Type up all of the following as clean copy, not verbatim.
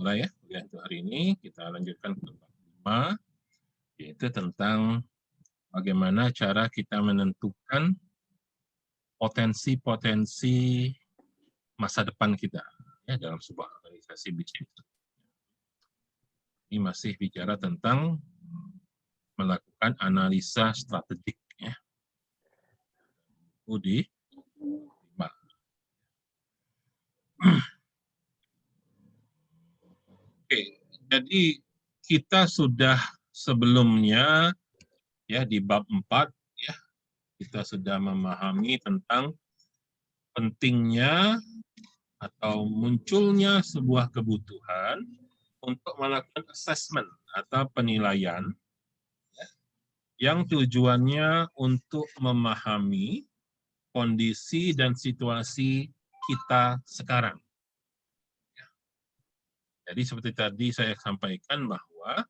Mulai ya, kuliah untuk hari ini kita lanjutkan ke bab 5, yaitu tentang bagaimana cara kita menentukan potensi-potensi masa depan kita ya dalam sebuah organisasi bisnis. Ini masih bicara tentang melakukan analisa strategik ya. Di 5. Oke, jadi kita sudah sebelumnya ya di bab 4 ya, kita sudah memahami tentang pentingnya atau munculnya sebuah kebutuhan untuk melakukan assessment atau penilaian yang tujuannya untuk memahami kondisi dan situasi kita sekarang. Jadi seperti tadi saya sampaikan bahwa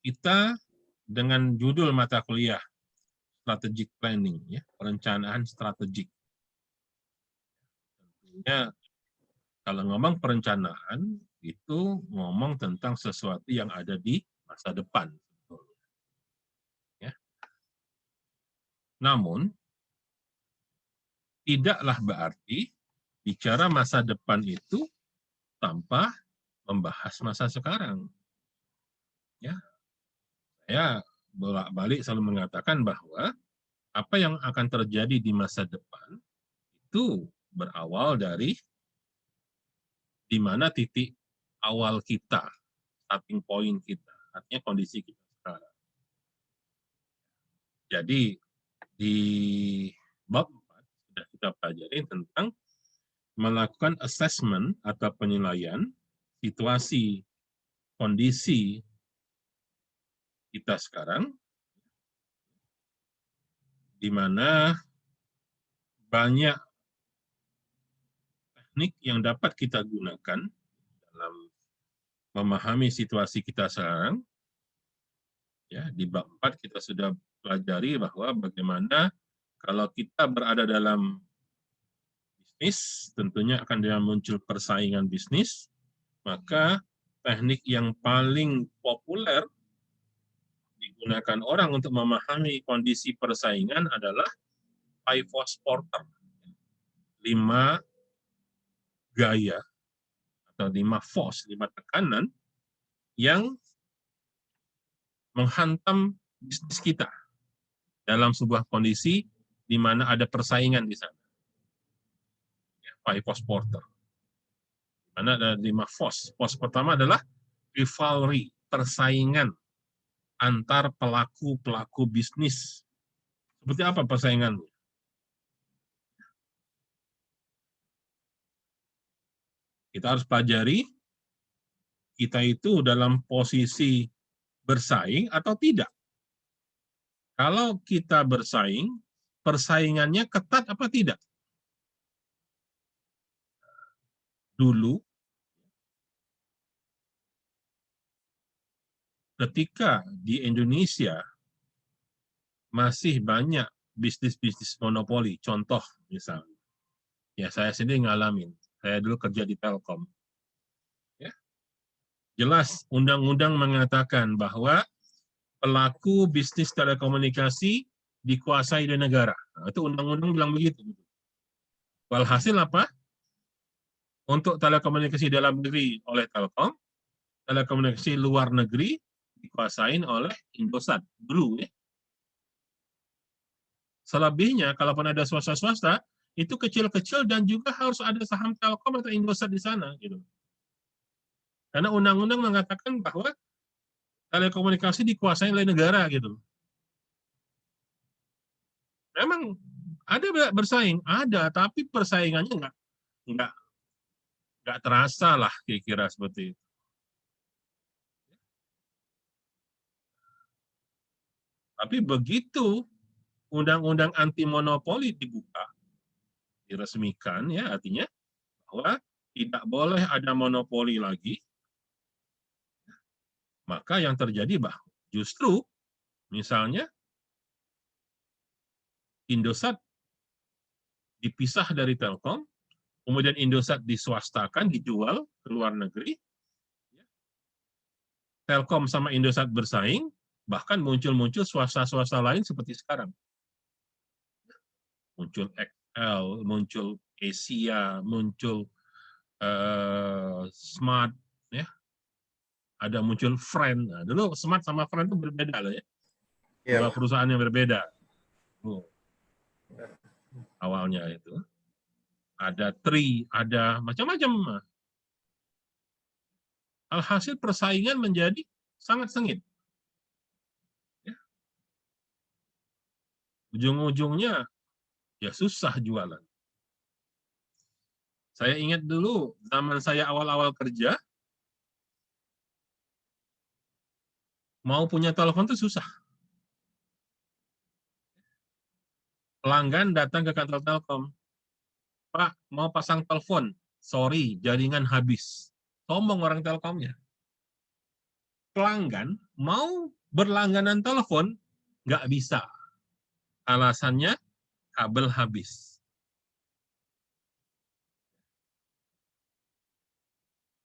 kita dengan judul mata kuliah strategic planning, ya, perencanaan strategik. Tentunya kalau ngomong perencanaan itu ngomong tentang sesuatu yang ada di masa depan. Ya. Namun tidaklah berarti bicara masa depan itu tanpa membahas masa sekarang. Ya, saya bolak-balik selalu mengatakan bahwa apa yang akan terjadi di masa depan itu berawal dari di mana titik awal kita, starting point kita, artinya kondisi kita sekarang. Jadi di bab 4 sudah kita pelajari tentang melakukan assessment atau penilaian situasi kondisi kita sekarang, di mana banyak teknik yang dapat kita gunakan dalam memahami situasi kita sekarang. Ya, di bab 4 kita sudah pelajari bahwa bagaimana kalau kita berada dalam bisnis, tentunya akan muncul persaingan bisnis, maka teknik yang paling populer digunakan orang untuk memahami kondisi persaingan adalah 5 force porter, 5 gaya atau 5 force, 5 tekanan yang menghantam bisnis kita dalam sebuah kondisi di mana ada persaingan di sana. 5 force porter. Di mana ada 5 force. Force pertama adalah rivalry, persaingan antar pelaku-pelaku bisnis. Seperti apa persaingannya? Kita harus pelajari kita itu dalam posisi bersaing atau tidak. Kalau kita bersaing, persaingannya ketat apa tidak? Dulu, ketika di Indonesia masih banyak bisnis-bisnis monopoli, contoh misalnya, ya saya sendiri ngalamin, saya dulu kerja di Telkom. Ya. Jelas undang-undang mengatakan bahwa pelaku bisnis telekomunikasi dikuasai oleh negara. Nah, itu undang-undang bilang begitu. Walhasil apa? Untuk telekomunikasi dalam negeri oleh Telkom, telekomunikasi luar negeri dikuasain oleh Indosat dulu ya. Selebihnya kalaupun ada swasta-swasta itu kecil-kecil dan juga harus ada saham Telkom atau Indosat di sana gitu. Karena undang-undang mengatakan bahwa telekomunikasi dikuasai oleh negara gitu. Memang ada bersaing, ada, tapi persaingannya nggak nggak terasa lah kira-kira seperti itu. Tapi begitu undang-undang anti monopoli dibuka, diresmikan ya artinya bahwa tidak boleh ada monopoli lagi, maka yang terjadi bahwa justru misalnya Indosat dipisah dari Telkom, Kemudian Indosat diswastakan, dijual ke luar negeri. Telkom sama Indosat bersaing, bahkan muncul swasta-swasta lain seperti sekarang. Muncul XL, muncul Asia, muncul Smart, ya. Ada muncul Friend. Nah, dulu Smart sama Friend itu berbeda loh ya. Dua perusahaan yang berbeda. Awalnya itu. Ada Tri, ada macam-macam. Alhasil persaingan menjadi sangat sengit. Ya. Ujung-ujungnya ya susah jualan. Saya ingat dulu zaman saya awal-awal kerja, mau punya telepon itu susah. Pelanggan datang ke kantor Telkom, Pak, mau pasang telepon. Sorry, jaringan habis. Sombong orang Telkomnya. Pelanggan mau berlangganan telepon, nggak bisa. Alasannya kabel habis.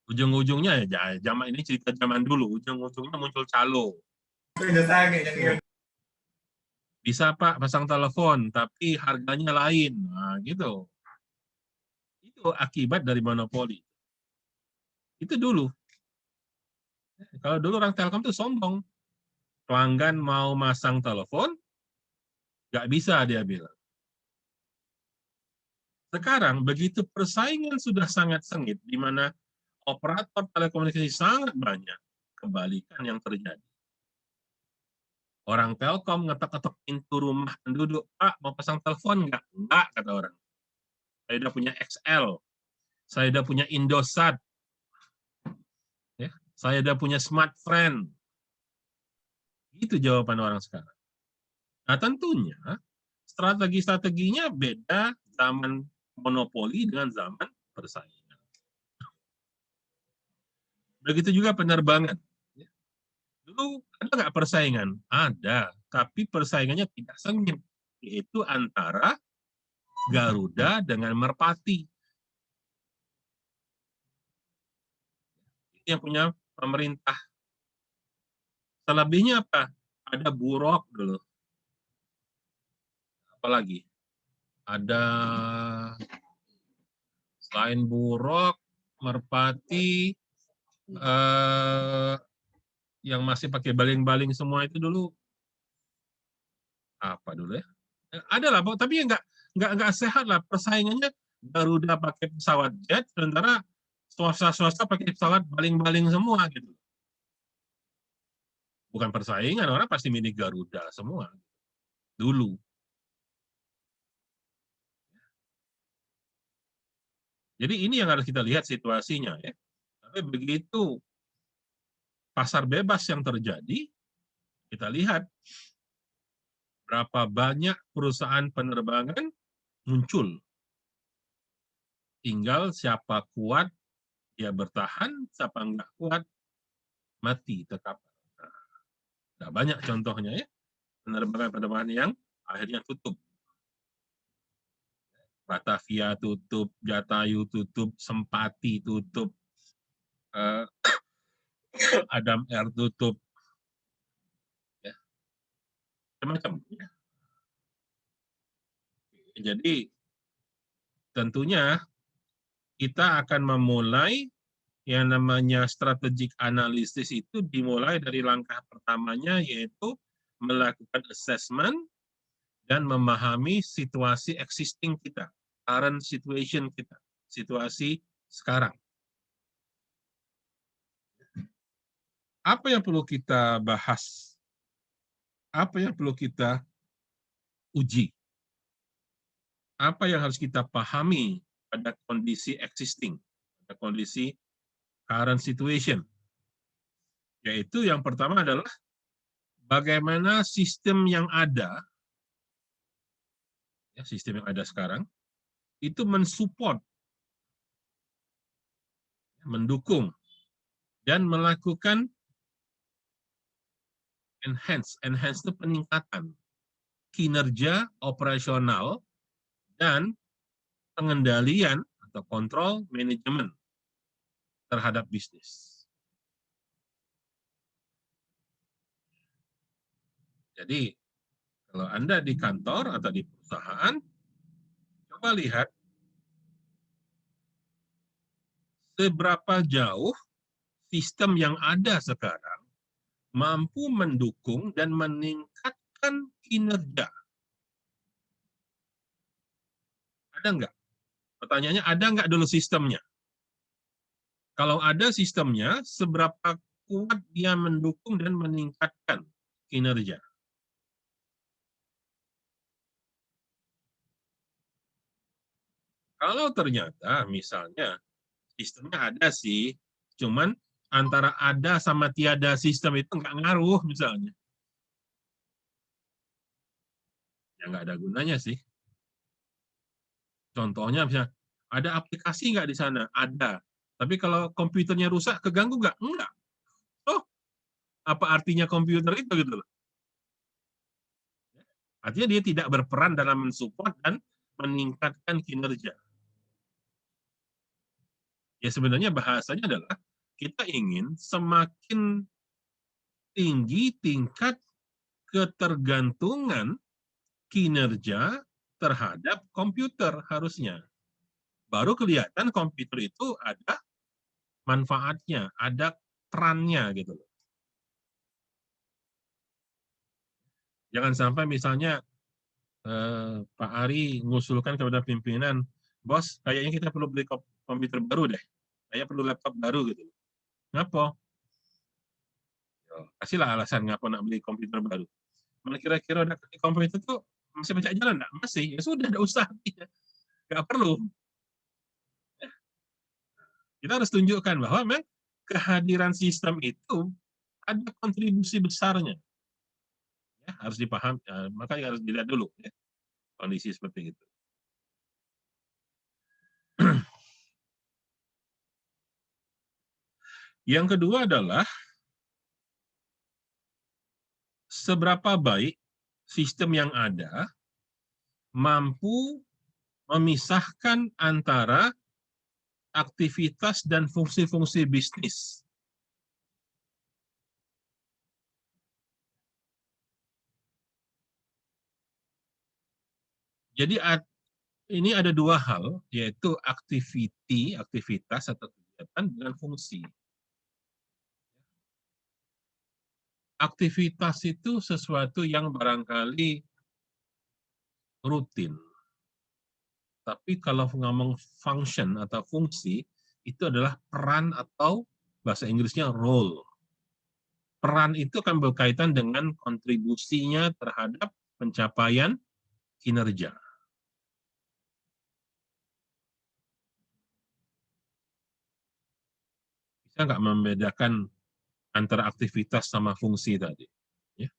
Ujung-ujungnya ya, zaman ini cerita zaman dulu, ujung-ujungnya muncul calo. Bisa Pak pasang telepon, tapi harganya lain. Nah, gitu. Itu akibat dari monopoli. Itu dulu. Kalau dulu orang Telkom tuh sombong. Pelanggan mau masang telepon, nggak bisa dia bilang. Sekarang, begitu persaingan sudah sangat sengit, di mana operator telekomunikasi sangat banyak, kebalikan yang terjadi. Orang Telkom ngetok-ngetok pintu rumah penduduk, Pak, mau pasang telepon nggak? Nggak, kata orang. Saya udah punya XL, saya udah punya Indosat, ya, saya udah punya Smart Friend. Itu jawaban orang sekarang. Nah, tentunya strategi-strateginya beda zaman monopoli dengan zaman persaingan. Begitu juga penerbangan. Dulu ada nggak persaingan? Ada, tapi persaingannya tidak sengit, yaitu antara Garuda dengan Merpati. Ini yang punya pemerintah. Selebihnya apa? Ada Buruk dulu. Apalagi? Ada selain Buruk, Merpati, yang masih pakai baling-baling semua itu dulu apa dulu ya? Ada lah, tapi nggak sehat lah persaingannya. Garuda pakai pesawat jet, sementara swasta pakai pesawat baling-baling semua gitu. Bukan persaingan, orang pasti milik Garuda semua dulu. Jadi ini yang harus kita lihat situasinya ya. Tapi begitu pasar bebas yang terjadi, kita lihat berapa banyak perusahaan penerbangan muncul. Tinggal siapa kuat, dia bertahan, siapa nggak kuat, mati tetap. Nah, banyak contohnya ya, penerbangan-penerbangan yang akhirnya tutup. Batavia tutup, Jatayu tutup, Sempati tutup, Adam Air tutup, ya, macam-macam. Ya. Jadi tentunya kita akan memulai yang namanya strategic analysis itu dimulai dari langkah pertamanya, yaitu melakukan assessment dan memahami situasi existing kita, current situation kita, situasi sekarang. Apa yang perlu kita bahas? Apa yang perlu kita uji? Apa yang harus kita pahami pada kondisi existing, pada kondisi current situation? Yaitu yang pertama adalah bagaimana sistem yang ada, ya, sistem yang ada sekarang, itu mensupport, mendukung, dan melakukan enhance itu peningkatan kinerja operasional dan pengendalian atau kontrol manajemen terhadap bisnis. Jadi, kalau Anda di kantor atau di perusahaan, coba lihat seberapa jauh sistem yang ada sekarang mampu mendukung dan meningkatkan kinerja. Ada nggak? Pertanyaannya, ada nggak dulu sistemnya? Kalau ada sistemnya, seberapa kuat dia mendukung dan meningkatkan kinerja? Kalau ternyata misalnya sistemnya ada sih, cuman antara ada sama tiada sistem itu nggak ngaruh misalnya, ya nggak ada gunanya sih. Contohnya misalnya, ada aplikasi nggak di sana? Ada. Tapi kalau komputernya rusak, keganggu nggak? Enggak. Oh, apa artinya komputer itu gitu loh. Artinya dia tidak berperan dalam mensupport dan meningkatkan kinerja. Ya sebenarnya bahasanya adalah kita ingin semakin tinggi tingkat ketergantungan kinerja terhadap komputer harusnya. Baru kelihatan komputer itu ada manfaatnya, ada perannya gitu loh. Jangan sampai misalnya Pak Ari mengusulkan kepada pimpinan, bos, kayaknya kita perlu beli komputer baru deh, kayaknya perlu laptop baru gitu. Ngapa? Kasihlah alasan ngapa nak beli komputer baru. Mana kira-kira udah komputer itu masih banyak jalan enggak? Masih. Ya sudah, enggak usah. Enggak perlu. Kita harus tunjukkan bahwa memang kehadiran sistem itu ada kontribusi besarnya. Ya, harus dipahami, makanya harus dilihat dulu ya, kondisi seperti itu. Yang kedua adalah seberapa baik sistem yang ada mampu memisahkan antara aktivitas dan fungsi-fungsi bisnis. Jadi ini ada dua hal, yaitu aktivitas atau kegiatan dengan fungsi. Aktivitas itu sesuatu yang barangkali rutin. Tapi kalau ngomong function atau fungsi, itu adalah peran atau bahasa Inggrisnya role. Peran itu akan berkaitan dengan kontribusinya terhadap pencapaian kinerja. Bisa nggak membedakan antara aktivitas sama fungsi tadi? Ya.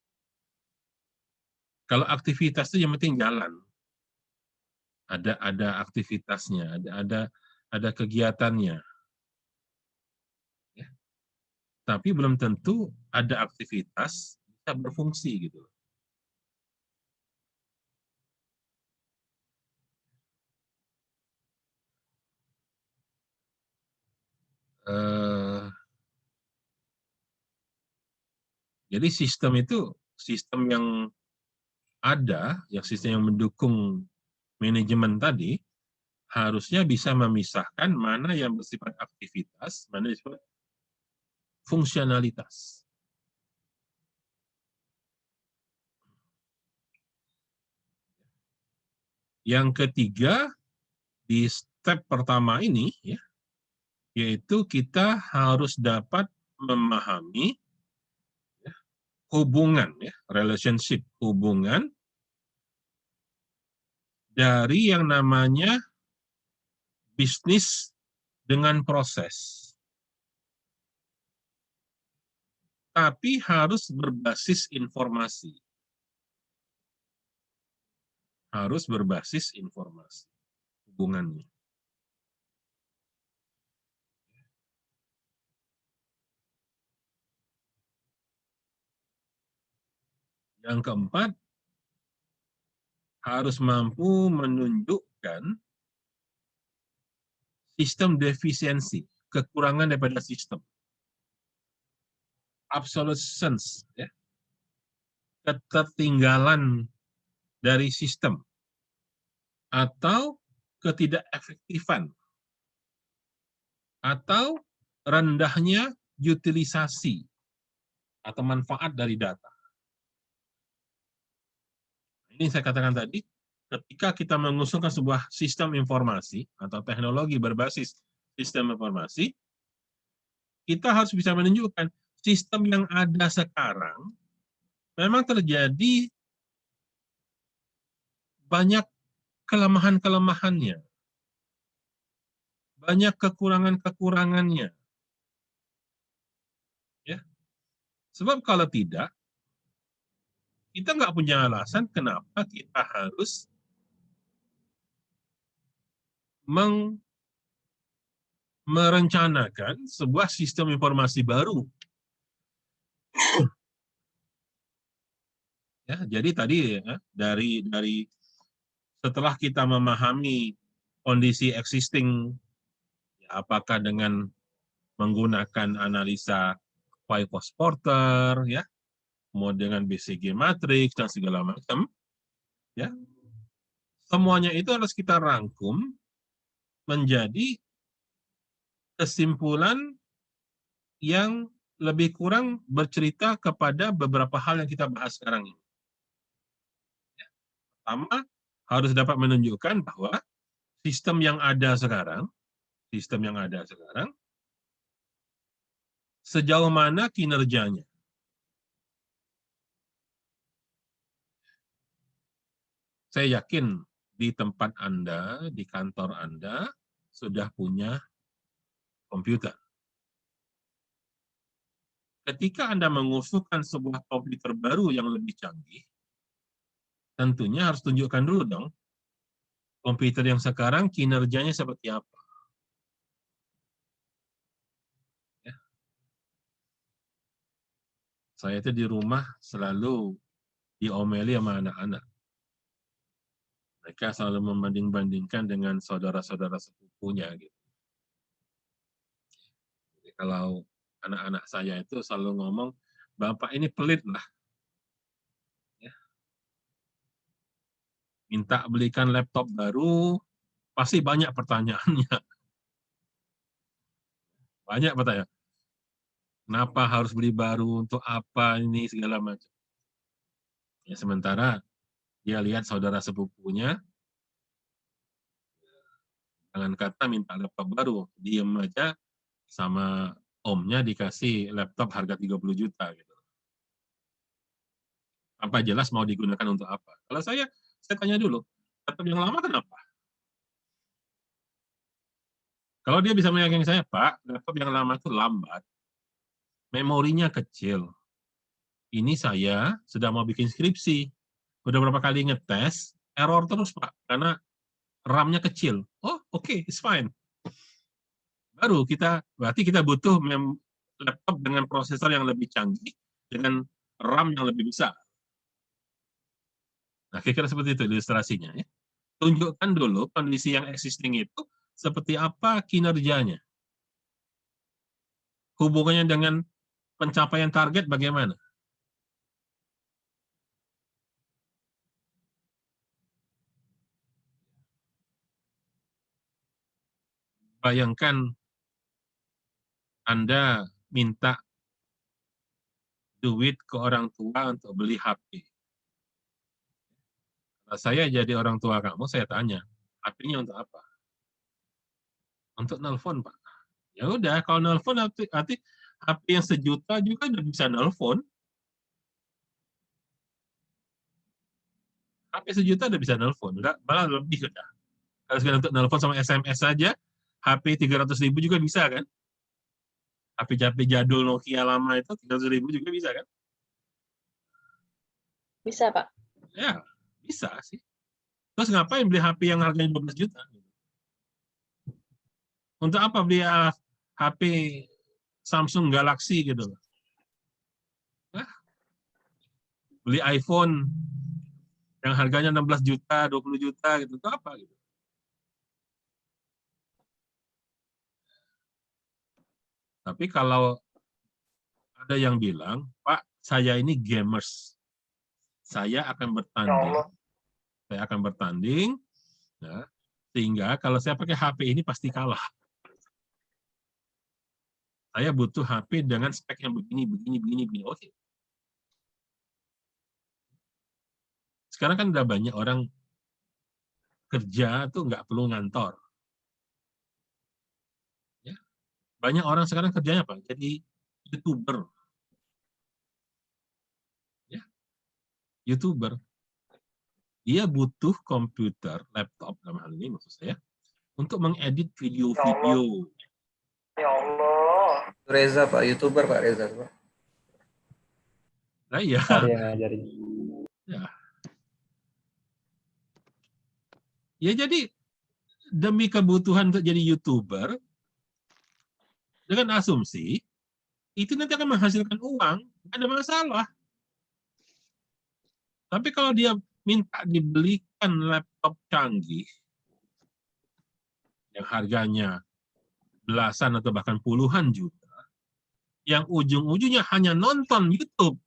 Kalau aktivitas itu yang penting jalan, ada aktivitasnya, ada kegiatannya. Ya. Tapi belum tentu ada aktivitas bisa berfungsi gitu. Jadi sistem itu sistem yang ada, yang sistem yang mendukung manajemen tadi, harusnya bisa memisahkan mana yang bersifat aktivitas, mana yang bersifat fungsionalitas. Yang ketiga, di step pertama ini, ya, yaitu kita harus dapat memahami ya, hubungan, ya, relationship, hubungan dari yang namanya bisnis dengan proses. Tapi harus berbasis informasi. Harus berbasis informasi hubungannya. Yang keempat, harus mampu menunjukkan sistem defisiensi, kekurangan daripada sistem. Obsolescence, ya, ketertinggalan dari sistem, atau ketidakefektifan, atau rendahnya utilisasi atau manfaat dari data. Ini saya katakan tadi, ketika kita mengusulkan sebuah sistem informasi atau teknologi berbasis sistem informasi, kita harus bisa menunjukkan sistem yang ada sekarang memang terjadi banyak kelemahan-kelemahannya, banyak kekurangan-kekurangannya. Ya. Sebab kalau tidak, kita nggak punya alasan kenapa kita harus merencanakan sebuah sistem informasi baru. Ya, jadi tadi ya, dari setelah kita memahami kondisi existing, ya, apakah dengan menggunakan analisa Poisson Porter, ya, kemudian dengan BCG matrix dan segala macam, ya, semuanya itu harus kita rangkum menjadi kesimpulan yang lebih kurang bercerita kepada beberapa hal yang kita bahas sekarang ini. Pertama, harus dapat menunjukkan bahwa sistem yang ada sekarang, sejauh mana kinerjanya. Saya yakin di tempat Anda, di kantor Anda, sudah punya komputer. Ketika Anda mengusulkan sebuah komputer baru yang lebih canggih, tentunya harus tunjukkan dulu dong, komputer yang sekarang kinerjanya seperti apa. Ya. Saya itu di rumah selalu diomeli sama anak-anak. Mereka selalu membanding-bandingkan dengan saudara-saudara sepupunya. Gitu. Jadi kalau anak-anak saya itu selalu ngomong, Bapak ini pelit lah. Ya. Minta belikan laptop baru, pasti banyak pertanyaannya. Banyak pertanyaan. Kenapa harus beli baru, untuk apa ini, segala macam. Ya, sementara dia lihat saudara sepupunya, jangan kata minta laptop baru, diem aja sama omnya dikasih laptop harga 30 juta. Gitu. Apa jelas mau digunakan untuk apa? Kalau saya tanya dulu, laptop yang lama kenapa? Kalau dia bisa meyakinkan saya, Pak, laptop yang lama itu lambat, memorinya kecil. Ini saya sedang mau bikin skripsi, udah berapa kali ngetes, error terus, Pak, karena RAM-nya kecil. Oh, oke, it's fine. Baru berarti kita butuh laptop dengan prosesor yang lebih canggih, dengan RAM yang lebih besar. Nah, kira-kira seperti itu ilustrasinya. Ya. Tunjukkan dulu kondisi yang existing itu seperti apa kinerjanya. Hubungannya dengan pencapaian target bagaimana? Bayangkan Anda minta duit ke orang tua untuk beli HP. Kalau saya jadi orang tua kamu, saya tanya, HP-nya untuk apa? Untuk nelpon, Pak. Ya udah, kalau nelpon arti HP yang 1 juta juga udah bisa nelpon. HP 1 juta udah bisa nelpon, udah malah lebih sudah. Kalau sekarang untuk nelpon sama SMS saja, HP 300.000 juga bisa kan? HP jadul Nokia lama itu 300.000 juga bisa kan? Bisa, Pak. Ya, bisa sih. Terus ngapain beli HP yang harganya 12 juta? Untuk apa beli HP Samsung Galaxy gitu loh? Beli iPhone yang harganya 16 juta, 20 juta gitu. Itu apa gitu? Tapi kalau ada yang bilang, Pak, saya ini gamers, saya akan bertanding, ya, sehingga kalau saya pakai HP ini pasti kalah. Saya butuh HP dengan spek yang begini, begini. Oke. Sekarang kan udah banyak orang kerja tuh nggak perlu ngantor. Ya. Banyak orang sekarang kerjanya apa? Jadi YouTuber. Ya. YouTuber. Dia butuh komputer, laptop, dalam hal ini maksud saya, untuk mengedit video-video. Ya Allah. Reza Pak, YouTuber Pak Reza Pak. Nah, ya. Tadi yang ngajarin. Ya. Ya jadi demi kebutuhan untuk jadi YouTuber, dengan asumsi, itu nanti akan menghasilkan uang, nggak ada masalah. Tapi kalau dia minta dibelikan laptop canggih, yang harganya belasan atau bahkan puluhan juta, yang ujung-ujungnya hanya nonton YouTube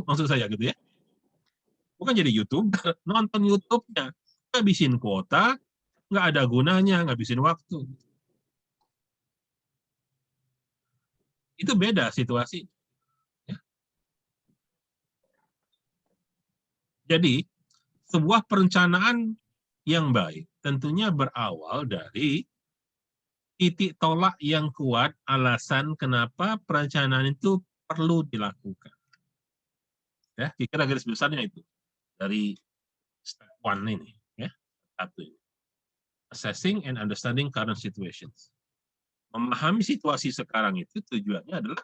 maksud saya gitu ya. Bukan jadi YouTuber, nonton YouTube-nya. Ngabisin kuota, nggak ada gunanya, ngabisin waktu. Itu beda situasi. Ya. Jadi, sebuah perencanaan yang baik tentunya berawal dari titik tolak yang kuat, alasan kenapa perencanaan itu perlu dilakukan. Ya, kira-kira garis besarnya itu dari step one ini, ya, satu ini. Assessing and understanding current situations. Memahami situasi sekarang itu tujuannya adalah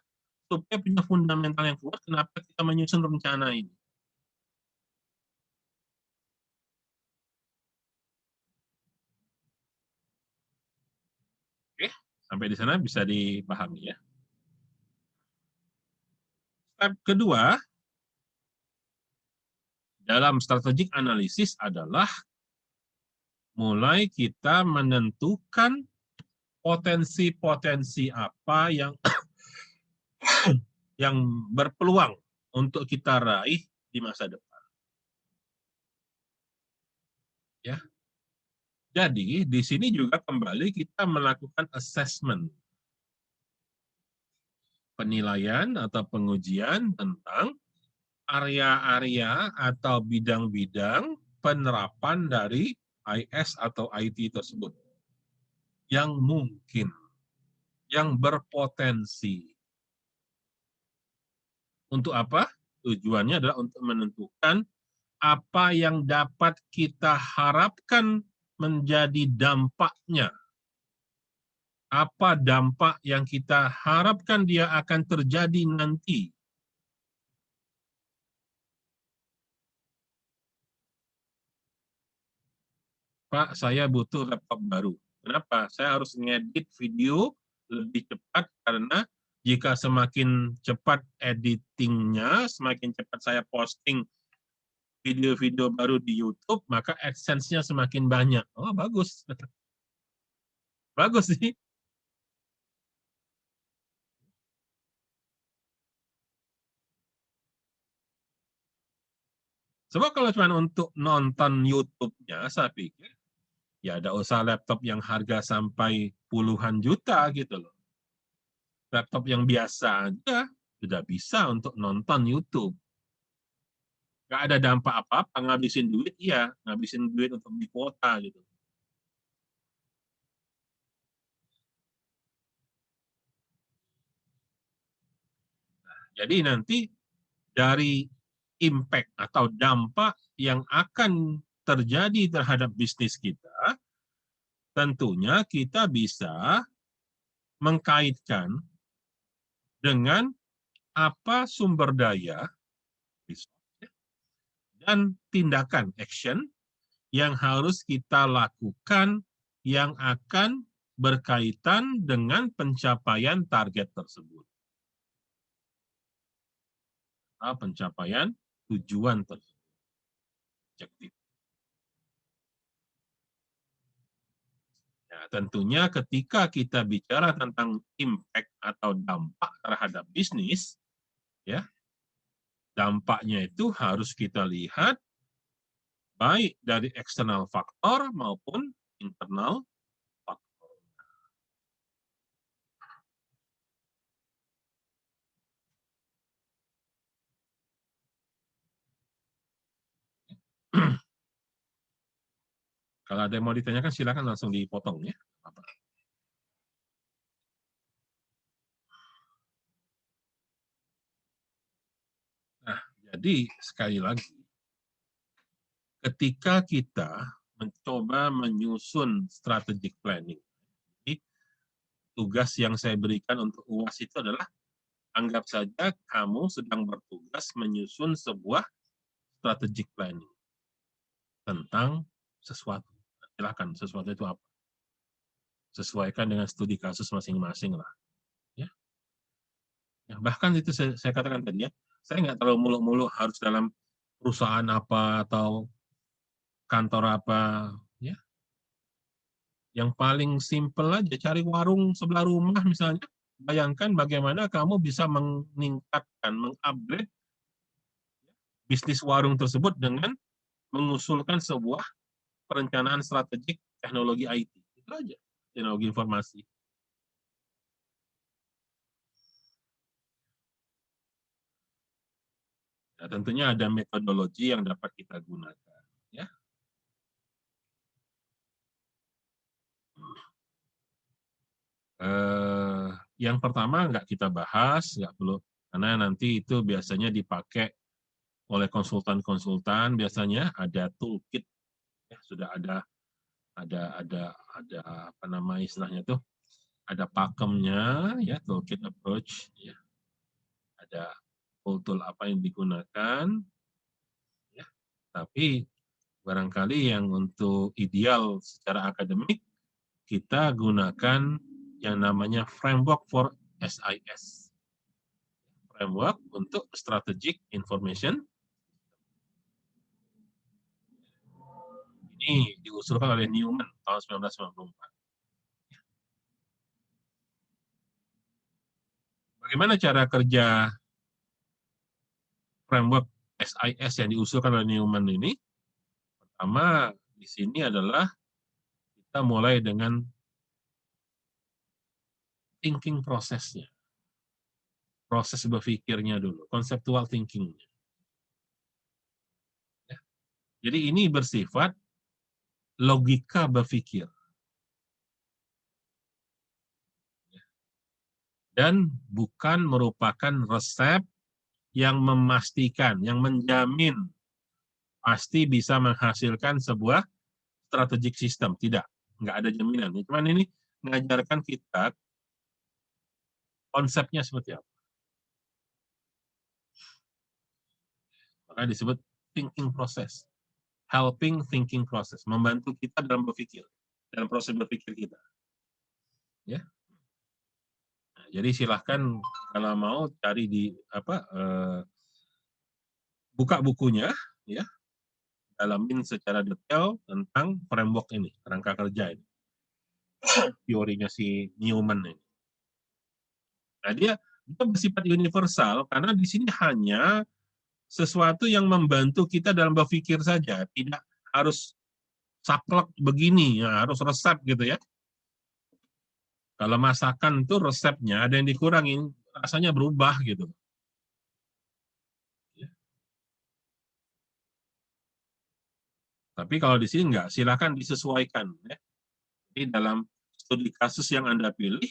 supaya punya fundamental yang kuat kenapa kita menyusun rencana ini. Oke, sampai di sana bisa dipahami ya. Step kedua dalam strategic analisis adalah mulai kita menentukan potensi-potensi apa yang berpeluang untuk kita raih di masa depan. Ya. Jadi di sini juga kembali kita melakukan assessment, penilaian atau pengujian tentang area-area atau bidang-bidang penerapan dari IS atau IT tersebut yang mungkin, yang berpotensi. Untuk apa? Tujuannya adalah untuk menentukan apa yang dapat kita harapkan menjadi dampaknya. Apa dampak yang kita harapkan dia akan terjadi nanti. Pak, saya butuh laptop baru. Kenapa? Saya harus ngedit video lebih cepat karena jika semakin cepat editingnya, semakin cepat saya posting video-video baru di YouTube, maka AdSense-nya semakin banyak. Oh, bagus. Bagus sih. Sebab kalau cuma untuk nonton YouTube-nya, saya pikir, ya ada usaha laptop yang harga sampai puluhan juta gitu loh. Laptop yang biasa aja sudah bisa untuk nonton YouTube. Nggak ada dampak apa-apa, ngabisin duit, iya. Ngabisin duit untuk beli kuota gitu. Jadi nanti dari impact atau dampak yang akan terjadi terhadap bisnis kita, tentunya kita bisa mengkaitkan dengan apa sumber daya dan tindakan action yang harus kita lakukan yang akan berkaitan dengan pencapaian target tersebut. Pencapaian tujuan tersebut. Objektif. Ya, tentunya ketika kita bicara tentang impact atau dampak terhadap bisnis, ya, dampaknya itu harus kita lihat baik dari eksternal faktor maupun internal faktor. Kalau ada yang mau ditanyakan silakan langsung dipotong ya. Nah, jadi sekali lagi, ketika kita mencoba menyusun strategic planning, jadi tugas yang saya berikan untuk UAS itu adalah anggap saja kamu sedang bertugas menyusun sebuah strategic planning tentang sesuatu. Silakan, sesuatu itu apa? Sesuaikan dengan studi kasus masing-masing lah. Ya. Ya, bahkan itu saya katakan tadi ya, saya nggak terlalu muluk-muluk harus dalam perusahaan apa atau kantor apa. Ya. Yang paling simpel aja, cari warung sebelah rumah misalnya. Bayangkan bagaimana kamu bisa meningkatkan, mengupgrade bisnis warung tersebut dengan mengusulkan sebuah perencanaan strategik teknologi IT. Itu aja, teknologi informasi. Nah, tentunya ada metodologi yang dapat kita gunakan. Ya. Yang pertama nggak kita bahas, nggak perlu, karena nanti itu biasanya dipakai oleh konsultan-konsultan. Biasanya ada toolkit, ya, sudah ada apa nama istilahnya tuh, ada pakemnya, ya, toolkit approach, ya, ada tool apa yang digunakan, ya. Tapi barangkali yang untuk ideal secara akademik kita gunakan yang namanya framework for SIS, framework untuk strategic information. Ini diusulkan oleh Newman tahun 1994. Bagaimana cara kerja framework SIS yang diusulkan oleh Newman ini? Pertama, di sini adalah kita mulai dengan thinking prosesnya, proses berpikirnya dulu, conceptual thinking. Jadi ini bersifat logika berpikir. Dan bukan merupakan resep yang memastikan, yang menjamin pasti bisa menghasilkan sebuah strategic system. Tidak, nggak ada jaminan. Cuman ini mengajarkan kita konsepnya seperti apa. Maka disebut thinking process, helping thinking process, membantu kita dalam berpikir, dalam proses berpikir kita. Ya. Nah, jadi silahkan kalau mau cari di buka bukunya, ya, dalamin secara detail tentang framework ini, kerangka kerja ini, teorinya si Newman ini. Nah, dia bersifat universal karena di sini hanya sesuatu yang membantu kita dalam berpikir saja, tidak harus saklek begini, ya, harus resep gitu ya. Kalau masakan itu resepnya ada yang dikurangin, rasanya berubah gitu. Tapi kalau di sini enggak, silakan disesuaikan. Ya. Jadi dalam studi kasus yang Anda pilih,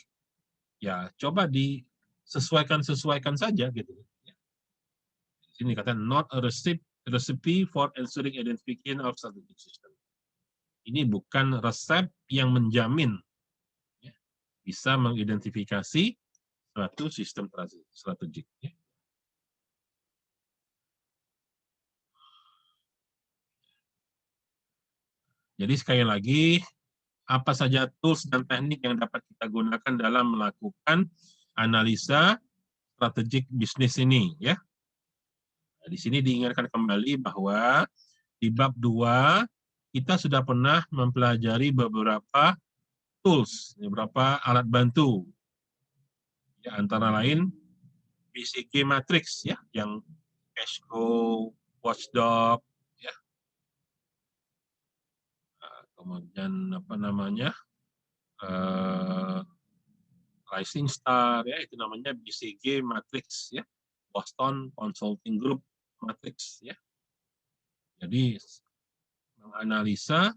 ya coba disesuaikan saja gitu. Di sini kata not a recipe for ensuring identification of strategic system. Ini bukan resep yang menjamin ya, bisa mengidentifikasi suatu sistem strategik. Ya. Jadi sekali lagi, apa saja tools dan teknik yang dapat kita gunakan dalam melakukan analisa strategik bisnis ini, ya. Nah, di sini diingatkan kembali bahwa di bab 2 kita sudah pernah mempelajari beberapa tools, beberapa alat bantu. Ya, antara lain BCG Matrix ya, yang Cashco, Watchdog, ya. Kemudian apa namanya? Rising Star ya, itu namanya BCG Matrix ya. Boston Consulting Group Matrix ya. Jadi menganalisa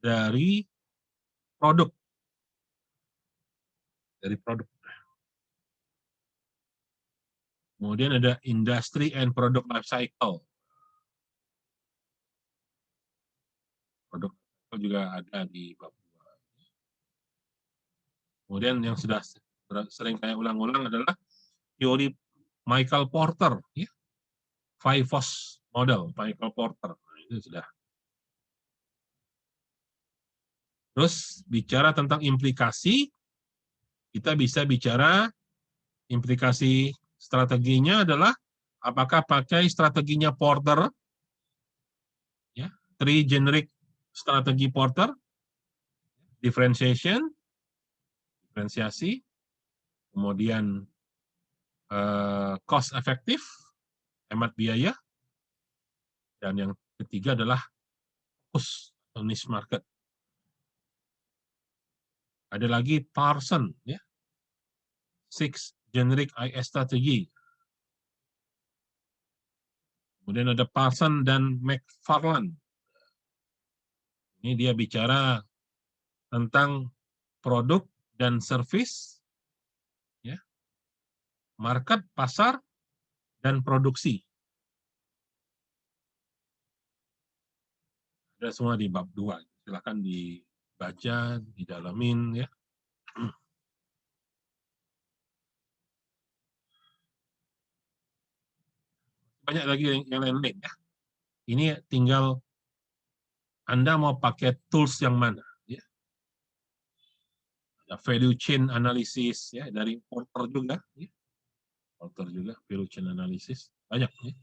dari produk. Kemudian ada Industry and Product Life Cycle. Produk juga ada di bab 2. Kemudian yang sudah sering saya ulang-ulang adalah teori Michael Porter, ya. FIFOS model, Michael Porter. Nah, itu sudah. Terus bicara tentang implikasi, kita bisa bicara implikasi strateginya adalah apakah pakai strateginya Porter, ya, 3 generic strategi Porter, diferensiasi, kemudian cost efektif, hemat biaya, dan yang ketiga adalah fokus atau niche market. Ada lagi Parson, ya, 6 generic IS strategy. Kemudian ada Parson dan McFarland. Ini dia bicara tentang produk dan service, ya, market, pasar, dan produksi. Ada semua di bab 2. Silakan dibaca, didalamin, ya. Banyak lagi yang lain-lain, ya. Ini tinggal Anda mau pakai tools yang mana, ya. Ada value chain analysis, ya, dari Porter juga, ya. Porter juga value chain analysis banyak, ya.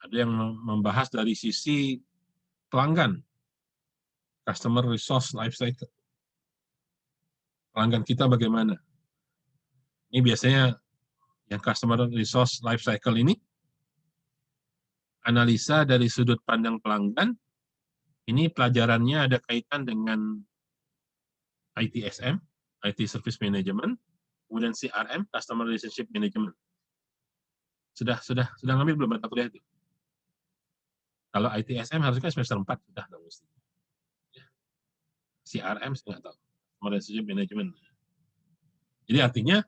Ada yang membahas dari sisi pelanggan, customer resource life cycle. Pelanggan kita bagaimana? Ini biasanya yang customer resource life cycle ini analisa dari sudut pandang pelanggan. Ini pelajarannya ada kaitan dengan ITSM, IT Service Management, kemudian CRM, Customer Relationship Management. Sudah ngambil belum mata kuliah itu? Kalau ITSM harusnya semester 4 sudah dong mesti. CRM saya nggak tahu. Customer Relationship Management. Jadi artinya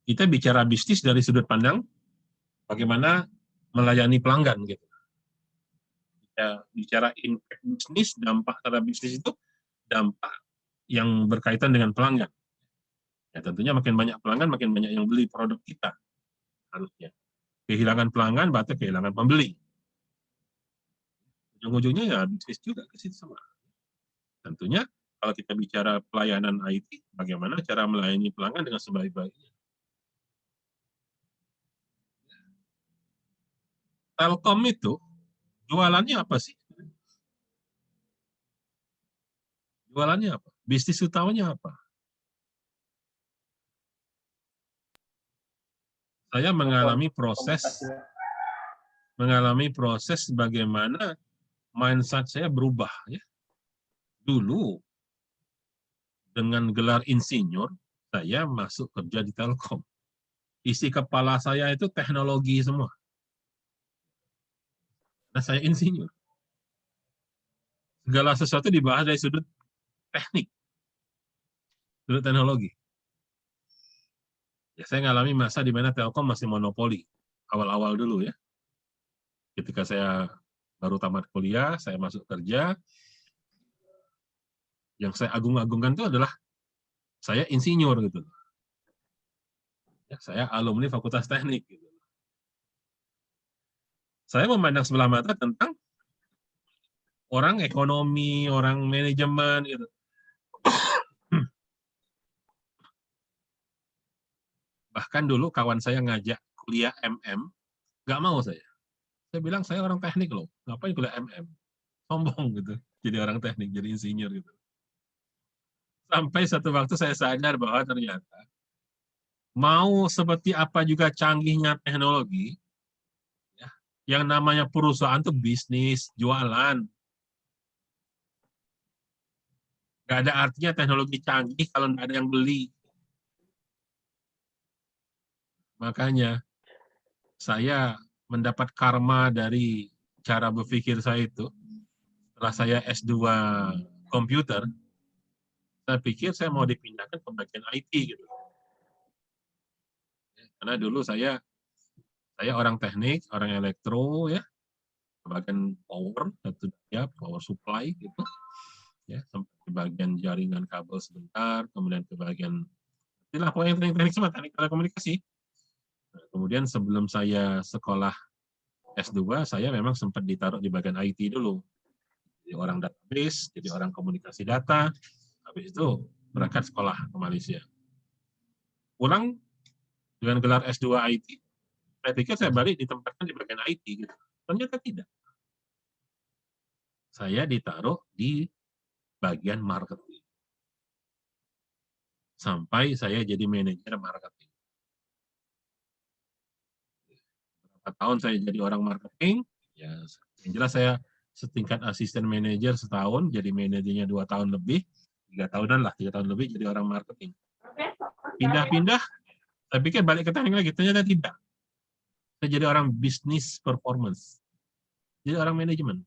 kita bicara bisnis dari sudut pandang bagaimana melayani pelanggan gitu. Kita bicara impact bisnis, dampak terhadap bisnis itu dampak yang berkaitan dengan pelanggan. Ya tentunya makin banyak pelanggan, makin banyak yang beli produk kita harusnya. Kehilangan pelanggan berarti kehilangan pembeli. Ujung-ujungnya ya bisnis juga ke situ sama. Tentunya kalau kita bicara pelayanan IT, bagaimana cara melayani pelanggan dengan sebaik-baiknya. Telkom itu jualannya apa sih? Jualannya apa? Bisnis utamanya apa? Saya mengalami proses bagaimana mindset saya berubah, ya. Dulu dengan gelar insinyur saya masuk kerja di Telkom. Isi kepala saya itu teknologi semua. Nah, saya insinyur. Segala sesuatu dibahas dari sudut teknik, sudut teknologi. Ya, saya ngalami masa di mana Telkom masih monopoli. Awal-awal dulu, ya. Ketika saya baru tamat kuliah, saya masuk kerja, yang saya agung-agungkan itu adalah saya insinyur gitu. Ya, saya alumni Fakultas Teknik gitu. Saya memandang sebelah mata tentang orang ekonomi, orang manajemen gitu. Bahkan dulu kawan saya ngajak kuliah MM, nggak mau saya. Saya bilang saya orang teknik loh, ngapain kuliah MM? Sombong gitu. jadi orang teknik, jadi insinyur gitu. Sampai satu waktu saya sadar bahwa ternyata mau seperti apa juga canggihnya teknologi, ya, yang namanya perusahaan itu bisnis, jualan. Nggak ada artinya teknologi canggih kalau nggak ada yang beli. Makanya saya mendapat karma dari cara berpikir saya itu. Setelah saya S2 komputer, saya pikir saya mau dipindahkan ke bagian IT gitu. Karena dulu saya orang teknik, orang elektro ya, bagian power, satu ya, power supply gitu. Ya, sampai ke bagian jaringan kabel sebentar, kemudian ke bagian itulah pokoknya teknik-teknik semua, teknik telekomunikasi. Nah, kemudian sebelum saya sekolah S2, saya memang sempat ditaruh di bagian IT dulu. Jadi orang database, jadi orang komunikasi data, habis itu berangkat sekolah ke Malaysia. Pulang dengan gelar S2 IT, saya pikir saya balik ditempatkan di bagian IT. Gitu. Ternyata tidak. Saya ditaruh di bagian marketing. Sampai saya jadi manajer marketing. Berapa tahun saya jadi orang marketing, ya yang jelas saya setingkat asisten manajer setahun, jadi manajernya 2 tahun lebih, 3 tahunan lah, 3 tahun lebih jadi orang marketing. Pindah-pindah, saya pikir balik ke teknik lagi, ternyata tidak. Saya jadi orang bisnis performance, jadi orang manajemen.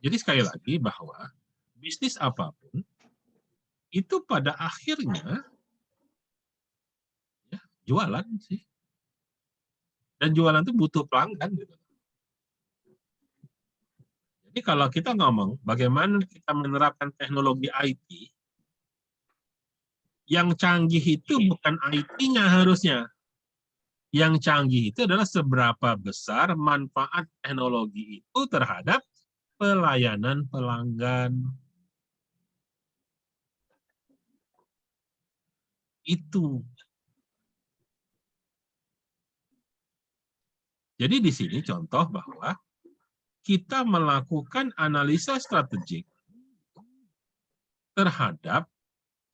Jadi sekali lagi bahwa bisnis apapun itu pada akhirnya ya, jualan sih. Dan jualan itu butuh pelanggan gitu. Jadi kalau kita ngomong bagaimana kita menerapkan teknologi IT, yang canggih itu bukan IT-nya harusnya. Yang canggih itu adalah seberapa besar manfaat teknologi itu terhadap pelayanan pelanggan. Itu. Jadi di sini contoh bahwa kita melakukan analisa strategik terhadap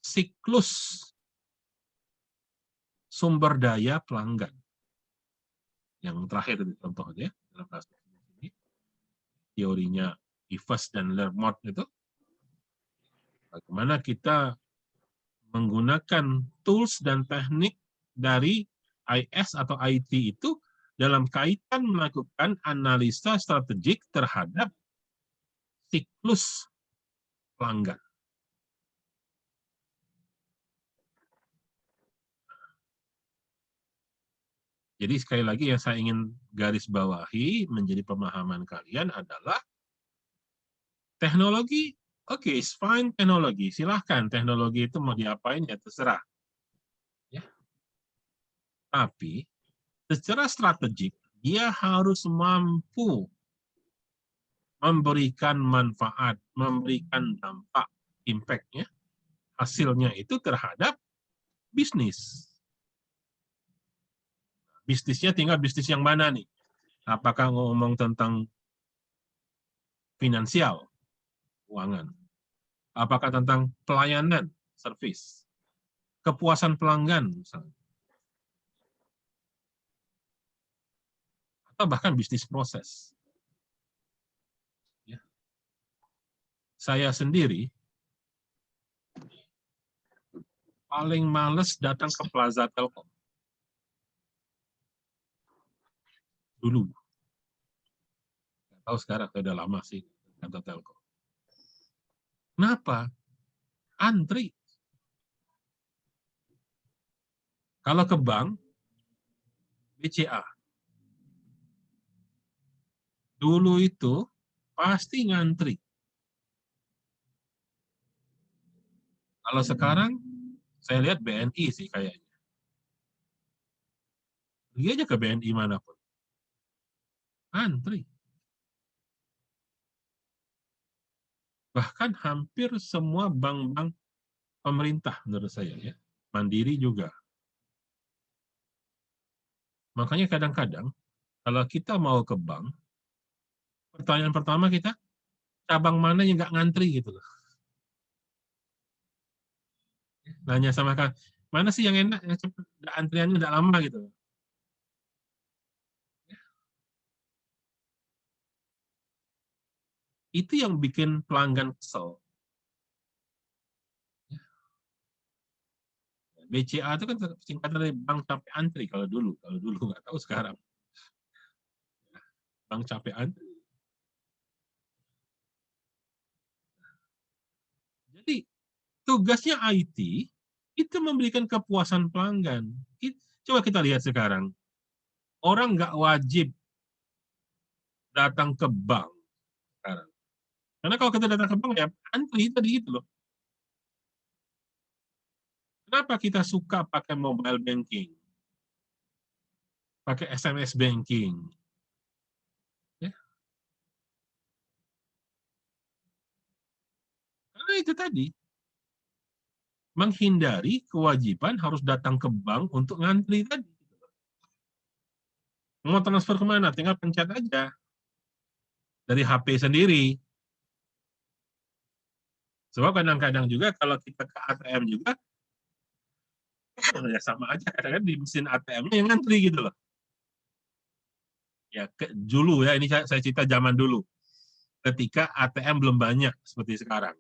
siklus sumber daya pelanggan. Yang terakhir itu contohnya dalam kasus ini, teorinya Ivers dan Lermont itu, bagaimana kita menggunakan tools dan teknik dari IS atau IT itu dalam kaitan melakukan analisa strategik terhadap siklus pelanggan. Jadi sekali lagi yang saya ingin garis bawahi menjadi pemahaman kalian adalah teknologi, oke, it's fine teknologi, silahkan teknologi itu mau diapain ya terserah. Ya. Tapi secara strategik dia harus mampu memberikan manfaat, memberikan dampak, impact-nya, hasilnya itu terhadap bisnis. Bisnisnya tinggal bisnis yang mana nih? Apakah ngomong tentang finansial, keuangan? Apakah tentang pelayanan, service? Kepuasan pelanggan, misalnya. Atau bahkan bisnis proses. Ya. Saya sendiri paling males datang ke Plaza Telkom. Dulu. Nggak tahu sekarang, sudah lama sih kantor Telkom. Kenapa? Antri. Kalau ke bank, BCA. Dulu itu pasti ngantri. Kalau sekarang, saya lihat BNI sih kayaknya. Pergi aja ke BNI manapun. Antri. Bahkan hampir semua bank-bank pemerintah menurut saya ya. Mandiri juga. Makanya kadang-kadang kalau kita mau ke bank, pertanyaan pertama kita, cabang mana yang nggak ngantri gitu loh. Nanya sama kan, mana sih yang enak, yang cepet, antriannya nggak lama gitu. Itu yang bikin pelanggan kesel. BCA itu kan singkatan dari Bank Capek Antri kalau dulu nggak tahu sekarang. Bank Capek Antri. Jadi tugasnya IT itu memberikan kepuasan pelanggan. Coba kita lihat sekarang, orang nggak wajib datang ke bank sekarang. Karena kalau kita datang ke bank ya antri tadi gitu loh. Kenapa kita suka pakai mobile banking, pakai SMS banking? Ya, karena itu tadi, menghindari kewajiban harus datang ke bank untuk ngantri tadi. Mau transfer kemana? Tinggal pencet aja dari HP sendiri. Sebab kadang-kadang juga kalau kita ke ATM juga, ya sama aja. Kadang-kadang di mesin ATM-nya yang ngantri gitu loh. Ya dulu ya, ini saya cerita zaman dulu. Ketika ATM belum banyak seperti sekarang.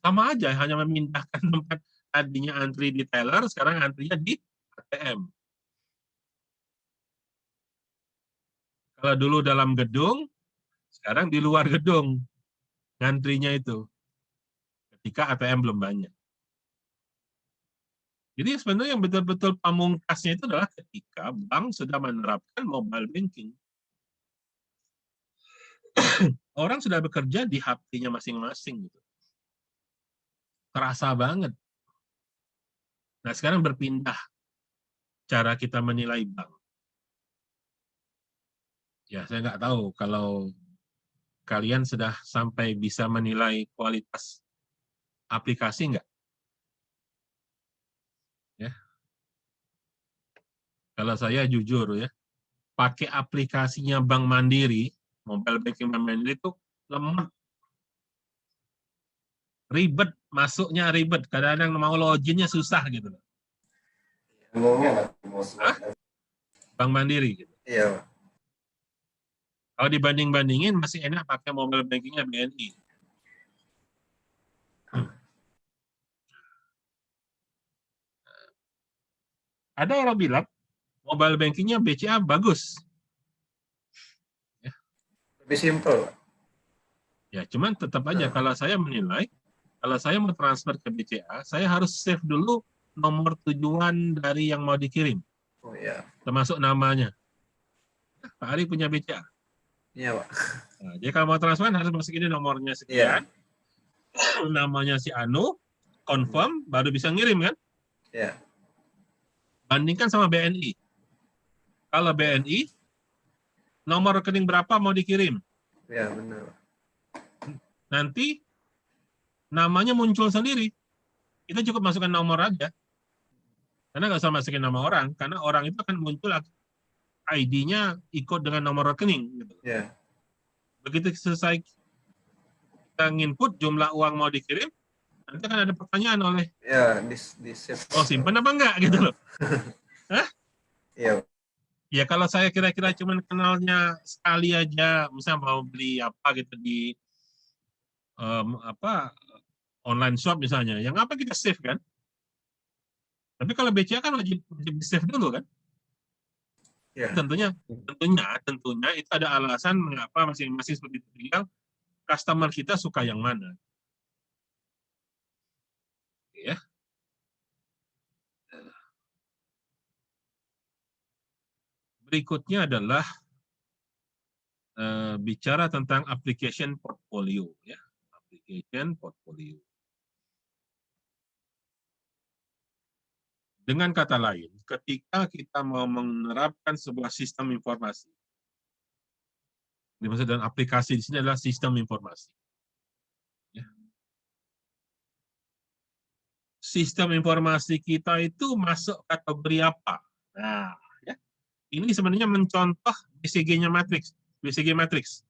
Sama aja, hanya memindahkan tempat tadinya antri di teller, sekarang antrinya di ATM. Kalau dulu dalam gedung, sekarang di luar gedung ngantrinya itu. Ketika ATM belum banyak. Jadi sebenarnya yang betul-betul pamungkasnya itu adalah ketika bank sudah menerapkan mobile banking. Orang sudah bekerja di HP-nya masing-masing. Gitu. Terasa banget. Nah sekarang berpindah cara kita menilai bank. Ya saya nggak tahu kalau kalian sudah sampai bisa menilai kualitas aplikasi nggak? Ya, kalau saya jujur ya, pakai aplikasinya Bank Mandiri, mobile banking Bank Mandiri itu lemah, ribet, masuknya ribet, kadang-kadang mau loginnya susah gitu. Hah? Bank Mandiri gitu. Iya. Kalau dibanding-bandingin masih enak pakai mobile bankingnya BNI. Ada orang bilang mobile bankingnya BCA bagus. Lebih simpel. Ya, cuman tetap aja kalau saya menilai, kalau saya mau transfer ke BCA, saya harus save dulu nomor tujuan dari yang mau dikirim. Oh iya. Termasuk namanya. Pak Ari punya BCA. Iya, Pak. Nah, jadi kalau mau transfer harus masukin nomornya sekian, namanya si Anu, confirm, baru bisa ngirim kan? Iya. Bandingkan sama BNI. Kalau BNI, nomor rekening berapa mau dikirim? Iya, benar. Nanti namanya muncul sendiri. Kita cukup masukkan nomor aja. Karena nggak usah masukin nama orang, karena orang itu akan muncul ID-nya ikut dengan nomor rekening. Gitu. Iya. Begitu selesai kita nginput jumlah uang mau dikirim, nanti akan ada pertanyaan oleh, Ya, di save. oh simpan apa enggak gitu loh. Hah? Iya. Ya kalau saya kira-kira cuma kenalnya sekali aja, misalnya mau beli apa gitu di online shop misalnya, yang apa kita save kan? Tapi kalau BCA kan wajib di save dulu kan? Iya. Tentunya itu ada alasan mengapa masing-masing seperti itu. Tinggal customer kita suka yang mana. Ya. Berikutnya adalah bicara tentang application portfolio. Ya. Application portfolio. Dengan kata lain, ketika kita mau menerapkan sebuah sistem informasi, dimaksud dengan aplikasi di sini adalah sistem informasi. Ya. Sistem informasi kita itu masuk kategori apa? Nah, ya. Ini sebenarnya mencontoh BCG-nya matriks, BCG matriks.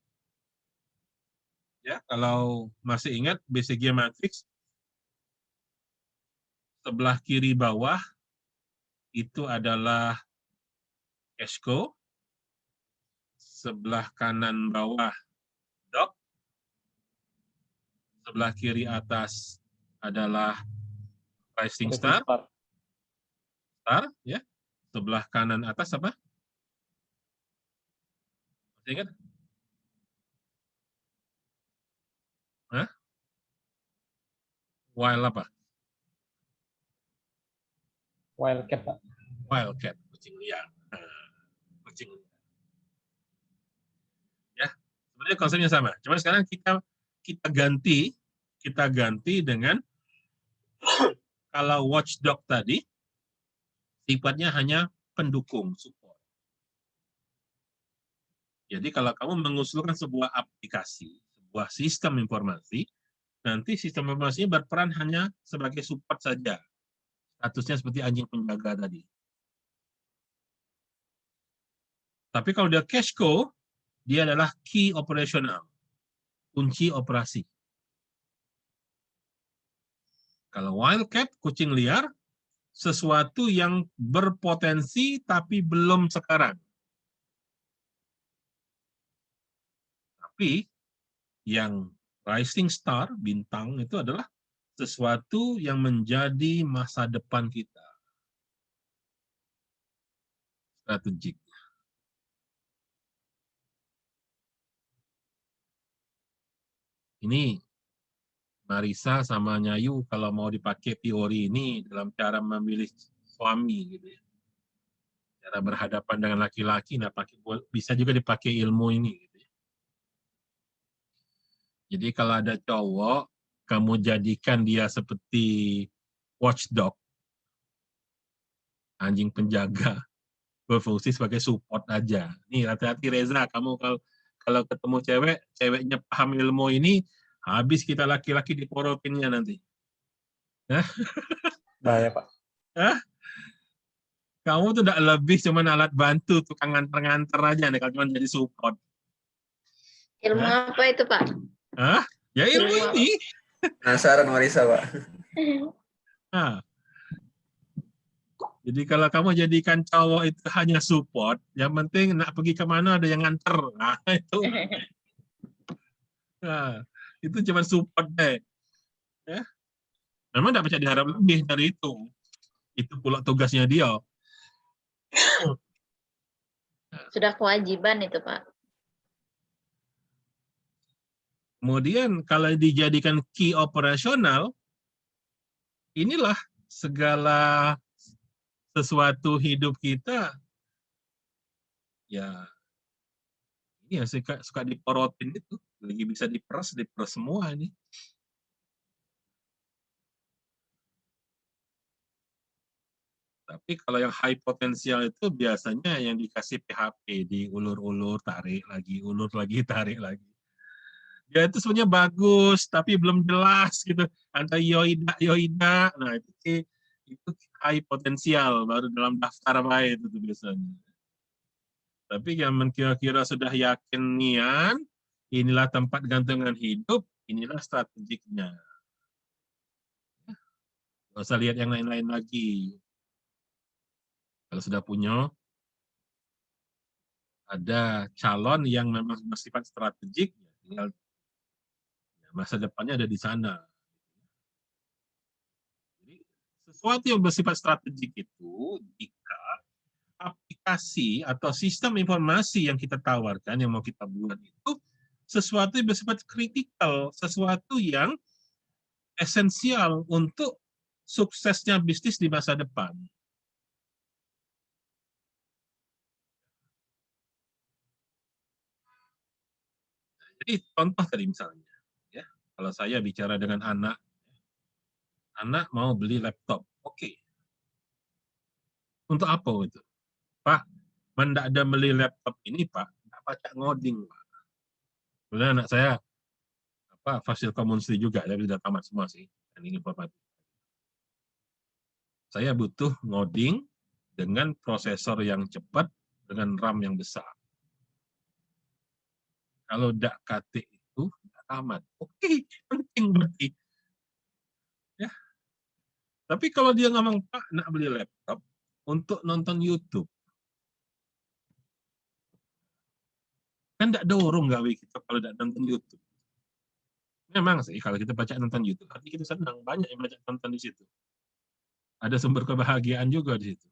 Ya, kalau masih ingat BCG matriks, sebelah kiri bawah itu adalah Cashco, sebelah kanan bawah Doc, sebelah kiri atas adalah Rising Star, ya. Sebelah kanan atas apa? Masih ingat? Hah? Wild apa? Wildcat, Pak. Wildcat, kucing liar. Kucing liar. Ya, sebenarnya konsepnya sama. Cuma sekarang kita ganti dengan kalau watchdog tadi sifatnya hanya pendukung, support. Jadi kalau kamu mengusulkan sebuah aplikasi, sebuah sistem informasi, nanti sistem informasinya berperan hanya sebagai support saja. Statusnya seperti anjing penjaga tadi. Tapi kalau dia Cashco, dia adalah key operational, kunci operasi. Kalau Wildcat, kucing liar, sesuatu yang berpotensi tapi belum sekarang. Tapi yang Rising Star, bintang, itu adalah sesuatu yang menjadi masa depan kita. Strategik. Ini Marisa sama Nyayu kalau mau dipakai teori ini dalam cara memilih suami gitu ya. Cara berhadapan dengan laki-laki, nah bisa juga dipakai ilmu ini gitu ya. Jadi kalau ada cowok, kamu jadikan dia seperti watchdog, anjing penjaga, berfungsi sebagai support aja. Nih hati-hati Reza, kamu kalau ketemu cewek, ceweknya paham ilmu ini, habis kita laki-laki diporotinnya nanti. Hah? Bahaya, Pak. Hah? Kamu tuh tidak lebih cuma alat bantu, tukang nganter-nganter aja nih, kalau cuma jadi support. Ilmu apa itu, Pak? Hah? Ya ilmu ini. Penasaran Marisa, Pak. Nah, jadi kalau kamu jadikan cowok itu hanya support, yang penting nak pergi kemana ada yang nganter. Nah, itu cuma support deh. Ya. Memang tidak bisa diharap lebih dari itu. Itu pula tugasnya dia. Sudah kewajiban itu, Pak. Kemudian kalau dijadikan key operasional, inilah segala sesuatu hidup kita, ya ini ya suka diporotin itu, lagi bisa diperas semua ini. Tapi kalau yang high potensial itu biasanya yang dikasih PHP, diulur-ulur, tarik lagi, ulur lagi, tarik lagi. Ya itu sebenarnya bagus, tapi belum jelas gitu. Antara yoida, nah itu high potensial, baru dalam daftar baik itu biasanya. Tapi yang kira-kira sudah yakin nian, inilah tempat gantungan hidup, inilah strategiknya. Nggak usah lihat yang lain-lain lagi. Kalau sudah punya, ada calon yang memang bersifat strategik, tinggal masa depannya ada di sana. Jadi, sesuatu yang bersifat strategik itu, jika aplikasi atau sistem informasi yang kita tawarkan, yang mau kita buat itu, sesuatu yang bersifat kritikal, sesuatu yang esensial untuk suksesnya bisnis di masa depan. Jadi contoh tadi misalnya, ya, kalau saya bicara dengan anak mau beli laptop, oke. Untuk apa itu? Pak, mendak ada beli laptop ini Pak, nggak baca ngoding Pak. Kemudian anak saya Fasil Komunstri juga, tapi sudah tamat semua sih, teknik informatika. Saya butuh ngoding dengan prosesor yang cepat, dengan RAM yang besar. Kalau dak kate itu amat. Oke, penting berarti. Ya. Tapi kalau dia ngomong, Pak, nak beli laptop untuk nonton YouTube, kan tidak dorong gawe kita kalau tidak nonton YouTube. Memang sih kalau kita baca nonton YouTube, artinya kita senang, banyak yang baca nonton di situ. Ada sumber kebahagiaan juga di situ.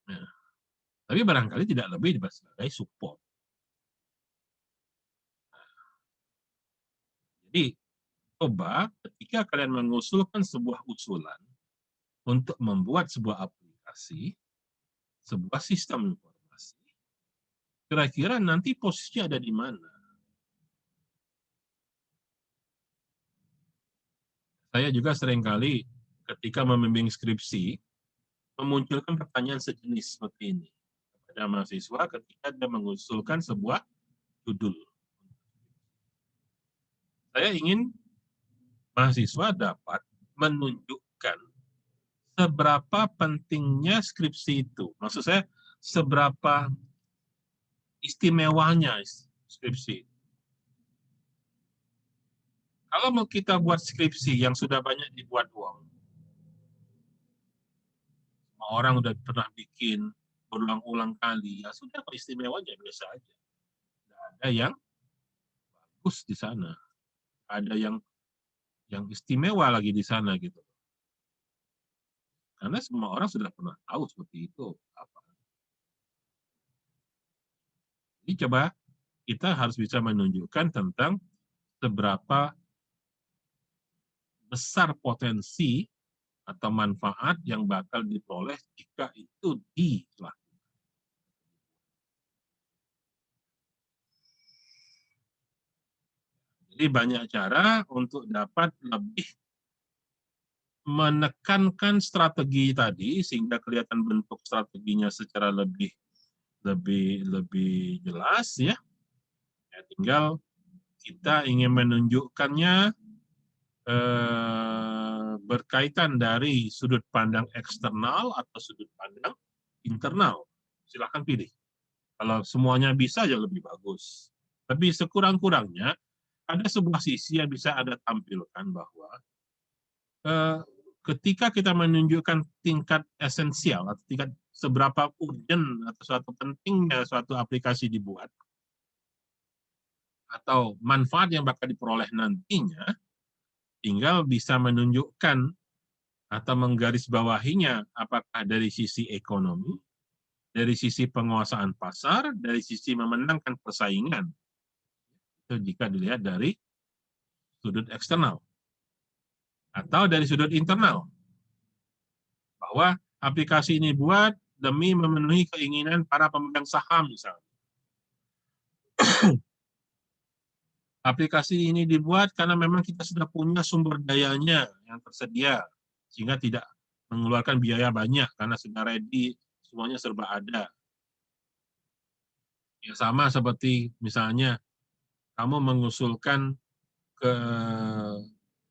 Nah, tapi barangkali tidak lebih sebagai support. Jadi, coba ketika kalian mengusulkan sebuah usulan untuk membuat sebuah aplikasi, sebuah sistem informasi, kira-kira nanti posisinya ada di mana? Saya juga seringkali ketika membimbing skripsi, memunculkan pertanyaan sejenis seperti ini kepada mahasiswa ketika dia mengusulkan sebuah judul. Saya ingin mahasiswa dapat menunjukkan seberapa pentingnya skripsi itu. Maksud saya, seberapa istimewanya skripsi. Kalau mau kita buat skripsi yang sudah banyak dibuat uang, semua orang udah pernah bikin berulang-ulang kali, ya sudah, istimewanya biasa aja. Tidak ada yang bagus di sana, ada yang istimewa lagi di sana gitu. Karena semua orang sudah pernah tahu seperti itu apa. Jadi coba kita harus bisa menunjukkan tentang seberapa besar potensi atau manfaat yang bakal diperoleh jika itu dilakukan. Jadi banyak cara untuk dapat lebih menekankan strategi tadi sehingga kelihatan bentuk strateginya secara lebih jelas ya. Tinggal kita ingin menunjukkannya berkaitan dari sudut pandang eksternal atau sudut pandang internal. Silakan pilih. Kalau semuanya bisa ya lebih bagus. Tapi sekurang-kurangnya ada sebuah sisi yang bisa Anda tampilkan bahwa ketika kita menunjukkan tingkat esensial atau tingkat seberapa urgent atau suatu pentingnya suatu aplikasi dibuat atau manfaat yang bakal diperoleh nantinya, tinggal bisa menunjukkan atau menggarisbawahinya apakah dari sisi ekonomi, dari sisi penguasaan pasar, dari sisi memenangkan persaingan. Itu jika dilihat dari sudut eksternal. Atau dari sudut internal. Bahwa aplikasi ini buat demi memenuhi keinginan para pemegang saham misalnya. Aplikasi ini dibuat karena memang kita sudah punya sumber dayanya yang tersedia, sehingga tidak mengeluarkan biaya banyak karena sudah ready, semuanya serba ada. Ya sama seperti misalnya kamu mengusulkan ke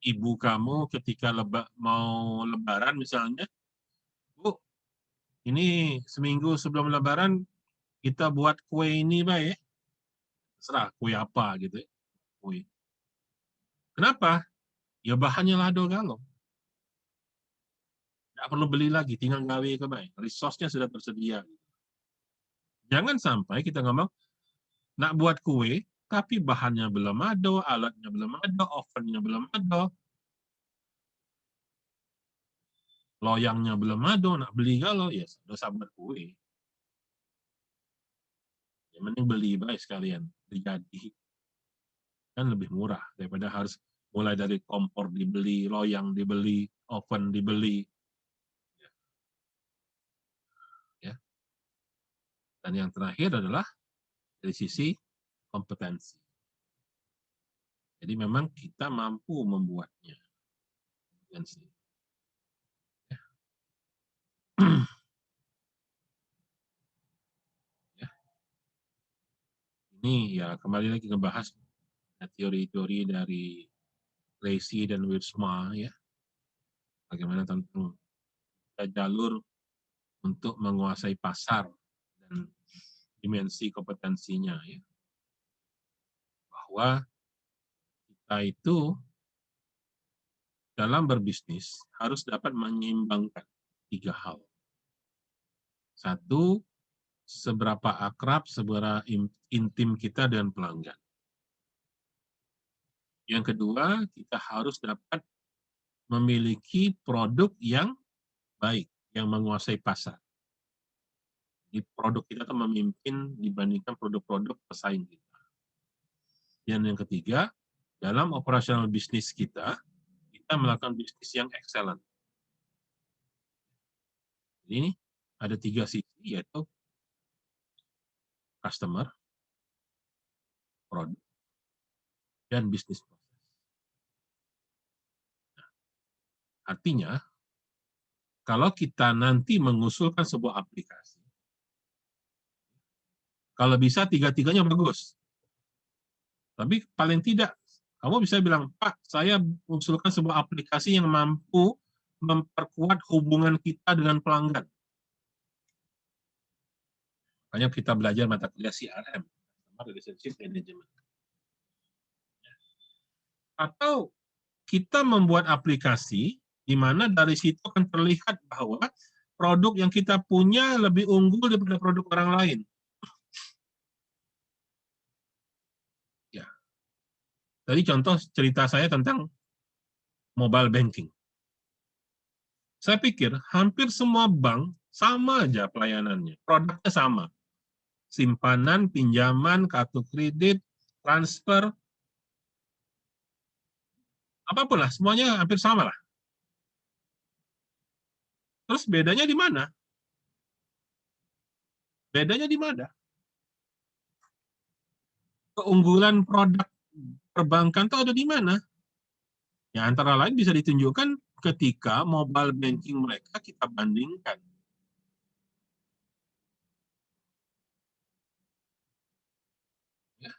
ibu kamu ketika mau lebaran misalnya, Bu, ini seminggu sebelum lebaran kita buat kue ini, Pak ya. Terserah kue apa gitu ya. Kue. Kenapa? Ya bahannya lado galong. Nggak perlu beli lagi, tinggal gawe ke baik. Resource-nya sudah tersedia. Jangan sampai kita ngomong, nak buat kue, tapi bahannya belum ada, alatnya belum ada, ovennya belum ada, loyangnya belum ada, nak beli galau, ya sudah sabar kue. Yang mending beli baik sekalian, jadi. Kan lebih murah daripada harus mulai dari kompor dibeli, loyang dibeli, oven dibeli. Ya. Dan yang terakhir adalah dari sisi kompetensi. Jadi memang kita mampu membuatnya. Kompetensi. Ya. Ya. Ini ya kembali lagi ngebahas teori-teori dari Tracy dan Wiersma ya. Bagaimana tentang jalur untuk menguasai pasar dan dimensi kompetensinya, ya. Bahwa kita itu dalam berbisnis harus dapat menyeimbangkan 3 hal. Satu, seberapa akrab, seberapa intim kita dengan pelanggan. Yang kedua, kita harus dapat memiliki produk yang baik, yang menguasai pasar. Di produk kita itu memimpin dibandingkan produk-produk pesaing kita. Dan yang ketiga, dalam operasional bisnis kita melakukan bisnis yang excellent. Ini ada 3 sisi, yaitu customer, produk, dan bisnis proses. Nah, artinya, kalau kita nanti mengusulkan sebuah aplikasi, kalau bisa 3-tiganya bagus. Tapi paling tidak, kamu bisa bilang, Pak, saya mengusulkan sebuah aplikasi yang mampu memperkuat hubungan kita dengan pelanggan. Makanya kita belajar mata kuliah CRM, Relationship Management. Atau kita membuat aplikasi di mana dari situ akan terlihat bahwa produk yang kita punya lebih unggul daripada produk orang lain. Ya. Tadi contoh cerita saya tentang mobile banking. Saya pikir hampir semua bank sama aja pelayanannya, produknya sama. Simpanan, pinjaman, kartu kredit, transfer, apapun lah, semuanya hampir sama lah. Terus bedanya di mana? Bedanya di mana? Keunggulan produk perbankan itu ada di mana? Ya, antara lain bisa ditunjukkan ketika mobile banking mereka kita bandingkan. Ya.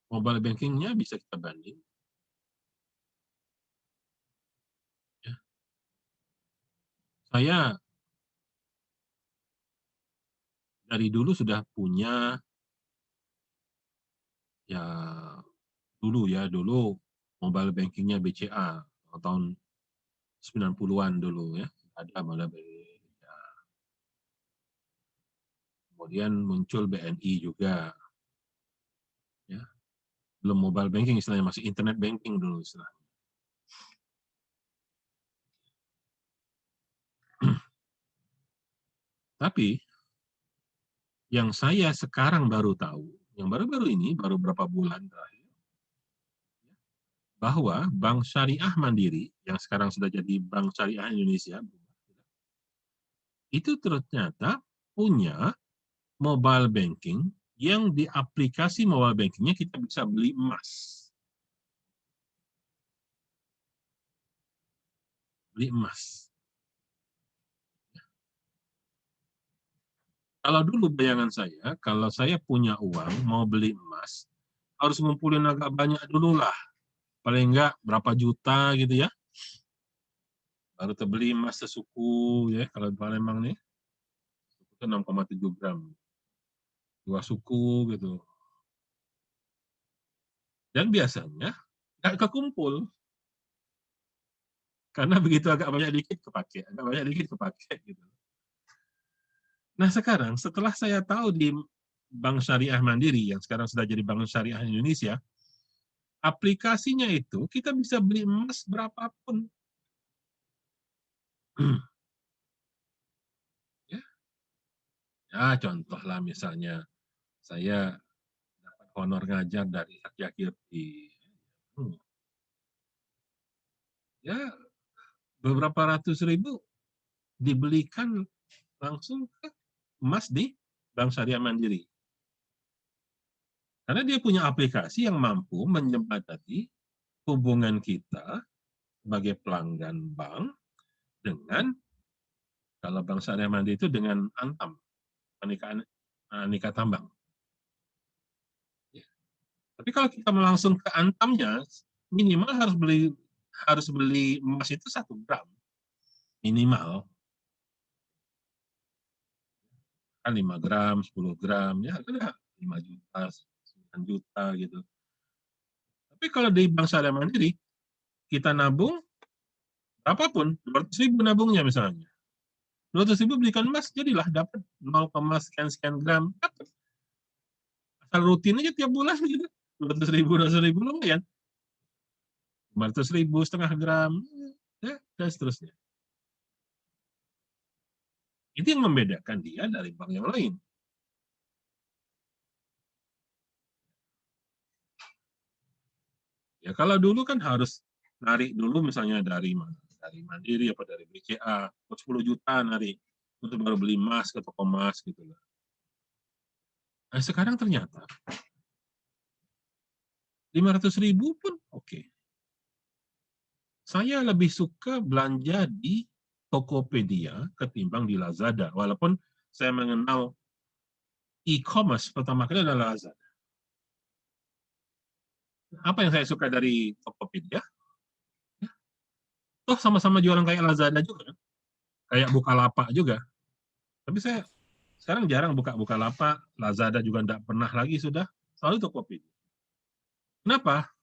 Mobile bankingnya bisa kita banding. Ya. Saya dari dulu sudah punya, ya dulu mobile bankingnya BCA tahun 90-an dulu, ya, ada malah BCA. Kemudian muncul BNI juga, ya, belum mobile banking istilahnya, masih internet banking dulu istilahnya. Tapi yang saya sekarang baru tahu, yang baru-baru ini, baru berapa bulan terakhir, bahwa Bank Syariah Mandiri, yang sekarang sudah jadi Bank Syariah Indonesia, itu ternyata punya mobile banking yang di aplikasi mobile bankingnya kita bisa beli emas. Beli emas. Kalau dulu bayangan saya, kalau saya punya uang, mau beli emas, harus ngumpulin agak banyak dulu lah. Paling enggak berapa juta gitu ya. Baru terbeli emas sesuku, ya, kalau di Palembang nih. Itu 6,7 gram. 2 suku gitu. Dan biasanya nggak kekumpul. Karena begitu agak banyak dikit kepake, agak banyak dikit kepake gitu. Nah sekarang setelah saya tahu di Bank Syariah Mandiri yang sekarang sudah jadi Bank Syariah Indonesia, aplikasinya itu kita bisa beli emas berapapun. Ya, ya contoh lah misalnya saya dapat honor ngajar dari Satya Kirti. Ya beberapa ratus ribu dibelikan langsung ke emas di Bank Syariah Mandiri. Karena dia punya aplikasi yang mampu menjembatani hubungan kita sebagai pelanggan bank dengan, kalau Bank Syariah Mandiri itu dengan Antam, Aneka Tambang. Ya. Tapi kalau kita langsung ke Antamnya, minimal harus beli emas itu 1 gram. Minimal. Kan 5 gram, 10 gram, ya udah 5 juta, 9 juta gitu. Tapi kalau di Bank Syariah Mandiri, kita nabung berapapun, 200.000 nabungnya misalnya. 200.000 belikan emas, jadilah dapat 0, sekian gram. Dapat. Asal rutin aja tiap bulan gitu. 200.000 lumayan. 500.000, setengah gram, ya, dan seterusnya. Itu yang membedakan dia dari bank yang lain. Ya kalau dulu kan harus narik dulu misalnya dari mana? Dari Mandiri apa dari BCA, 10 juta narik, untuk baru beli emas ke toko emas gitu lah. Nah, sekarang ternyata 500.000 pun oke. Saya lebih suka belanja di Tokopedia ketimbang di Lazada, walaupun saya mengenal e-commerce pertama kali adalah Lazada. Apa yang saya suka dari Tokopedia? Toh sama-sama jualan kayak Lazada juga, kayak Bukalapak juga. Tapi saya sekarang jarang buka Bukalapak, Lazada juga enggak pernah lagi sudah, selalu Tokopedia. Kenapa?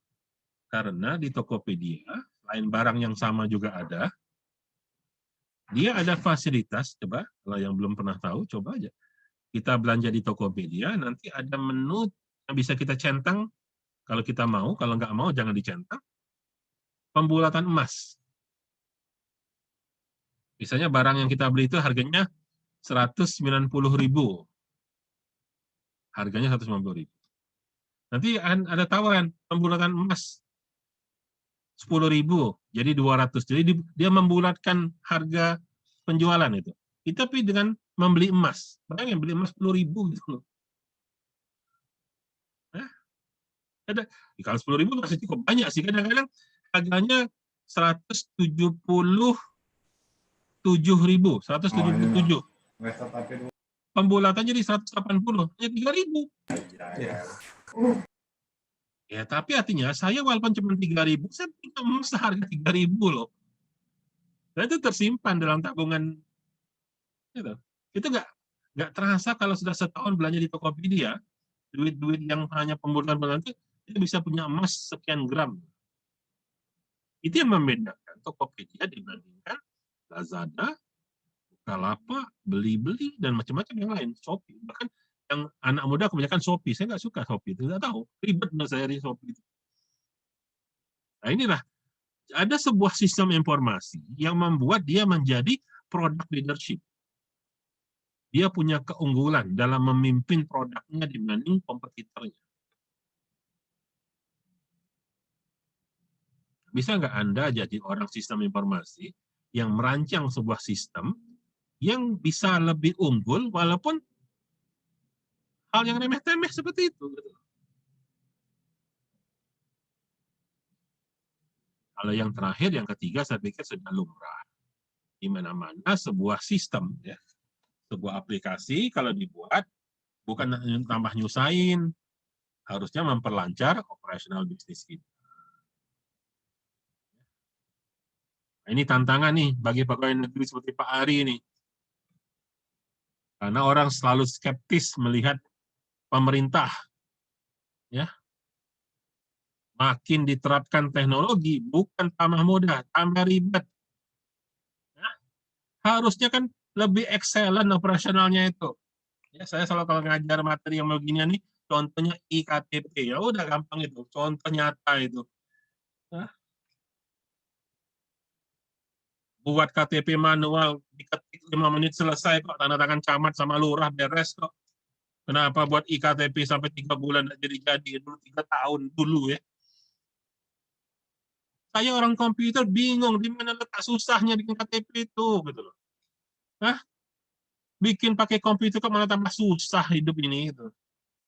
Karena di Tokopedia, selain barang yang sama juga ada, dia ada fasilitas, coba kalau yang belum pernah tahu, coba aja. Kita belanja di Tokopedia, nanti ada menu yang bisa kita centang, kalau kita mau, kalau nggak mau jangan dicentang, pembulatan emas. Misalnya barang yang kita beli itu harganya 190.000. Harganya 190.000. Nanti ada tawaran pembulatan emas 10.000, jadi 200. Jadi dia membulatkan harga penjualan itu. Tapi dengan membeli emas. Bayangin beli emas 10.000 gitu loh. Ada, kalau 10.000 masih cukup banyak sih. Kadang-kadang harganya 177.000, 177. Pembulatan jadi 180, ya 3.000. Ya, tapi artinya saya walaupun cuma 3.000, saya punya emas seharga 3.000 loh. Dan itu tersimpan dalam tabungan. Gitu. Itu nggak terasa kalau sudah setahun belanja di Tokopedia, duit-duit yang hanya pembulatan itu bisa punya emas sekian gram. Itu yang membedakan Tokopedia dibandingkan Lazada, Bukalapak, Beli-Beli, dan macam-macam yang lain. Shopee. Bahkan yang anak muda kebanyakan Shopee. Saya nggak suka Shopee. Itu nggak tahu. Ribet menurut saya di Shopee. Nah inilah. Ada sebuah sistem informasi yang membuat dia menjadi product leadership. Dia punya keunggulan dalam memimpin produknya dibanding kompetitornya. Bisa nggak Anda jadi orang sistem informasi yang merancang sebuah sistem yang bisa lebih unggul walaupun hal yang remeh-temeh seperti itu? Kalau yang terakhir, yang ketiga, saya pikir sudah lumrah. Di mana-mana sebuah sistem, ya, sebuah aplikasi kalau dibuat bukan tambah nyusahin, harusnya memperlancar operasional bisnis kita. Nah, ini tantangan nih bagi pegawai negeri seperti Pak Ari ini. Karena orang selalu skeptis melihat pemerintah, ya, makin diterapkan teknologi, bukan tambah mudah, tambah ribet. Ya, harusnya kan lebih excellent operasionalnya itu. Ya, saya selalu kalau ngajar materi yang beginian nih, contohnya iktp, ya udah gampang itu, contoh nyata itu. Nah, buat KTP manual, diketik 5 menit selesai kok, tanda tangan camat sama lurah beres kok. Kenapa buat iktp sampai 3 bulan jadi dulu 3 tahun dulu ya. Saya orang komputer bingung di mana letak susahnya bikin KTP itu gitu loh. Hah? Bikin pakai komputer kok malah tambah susah hidup ini gitu.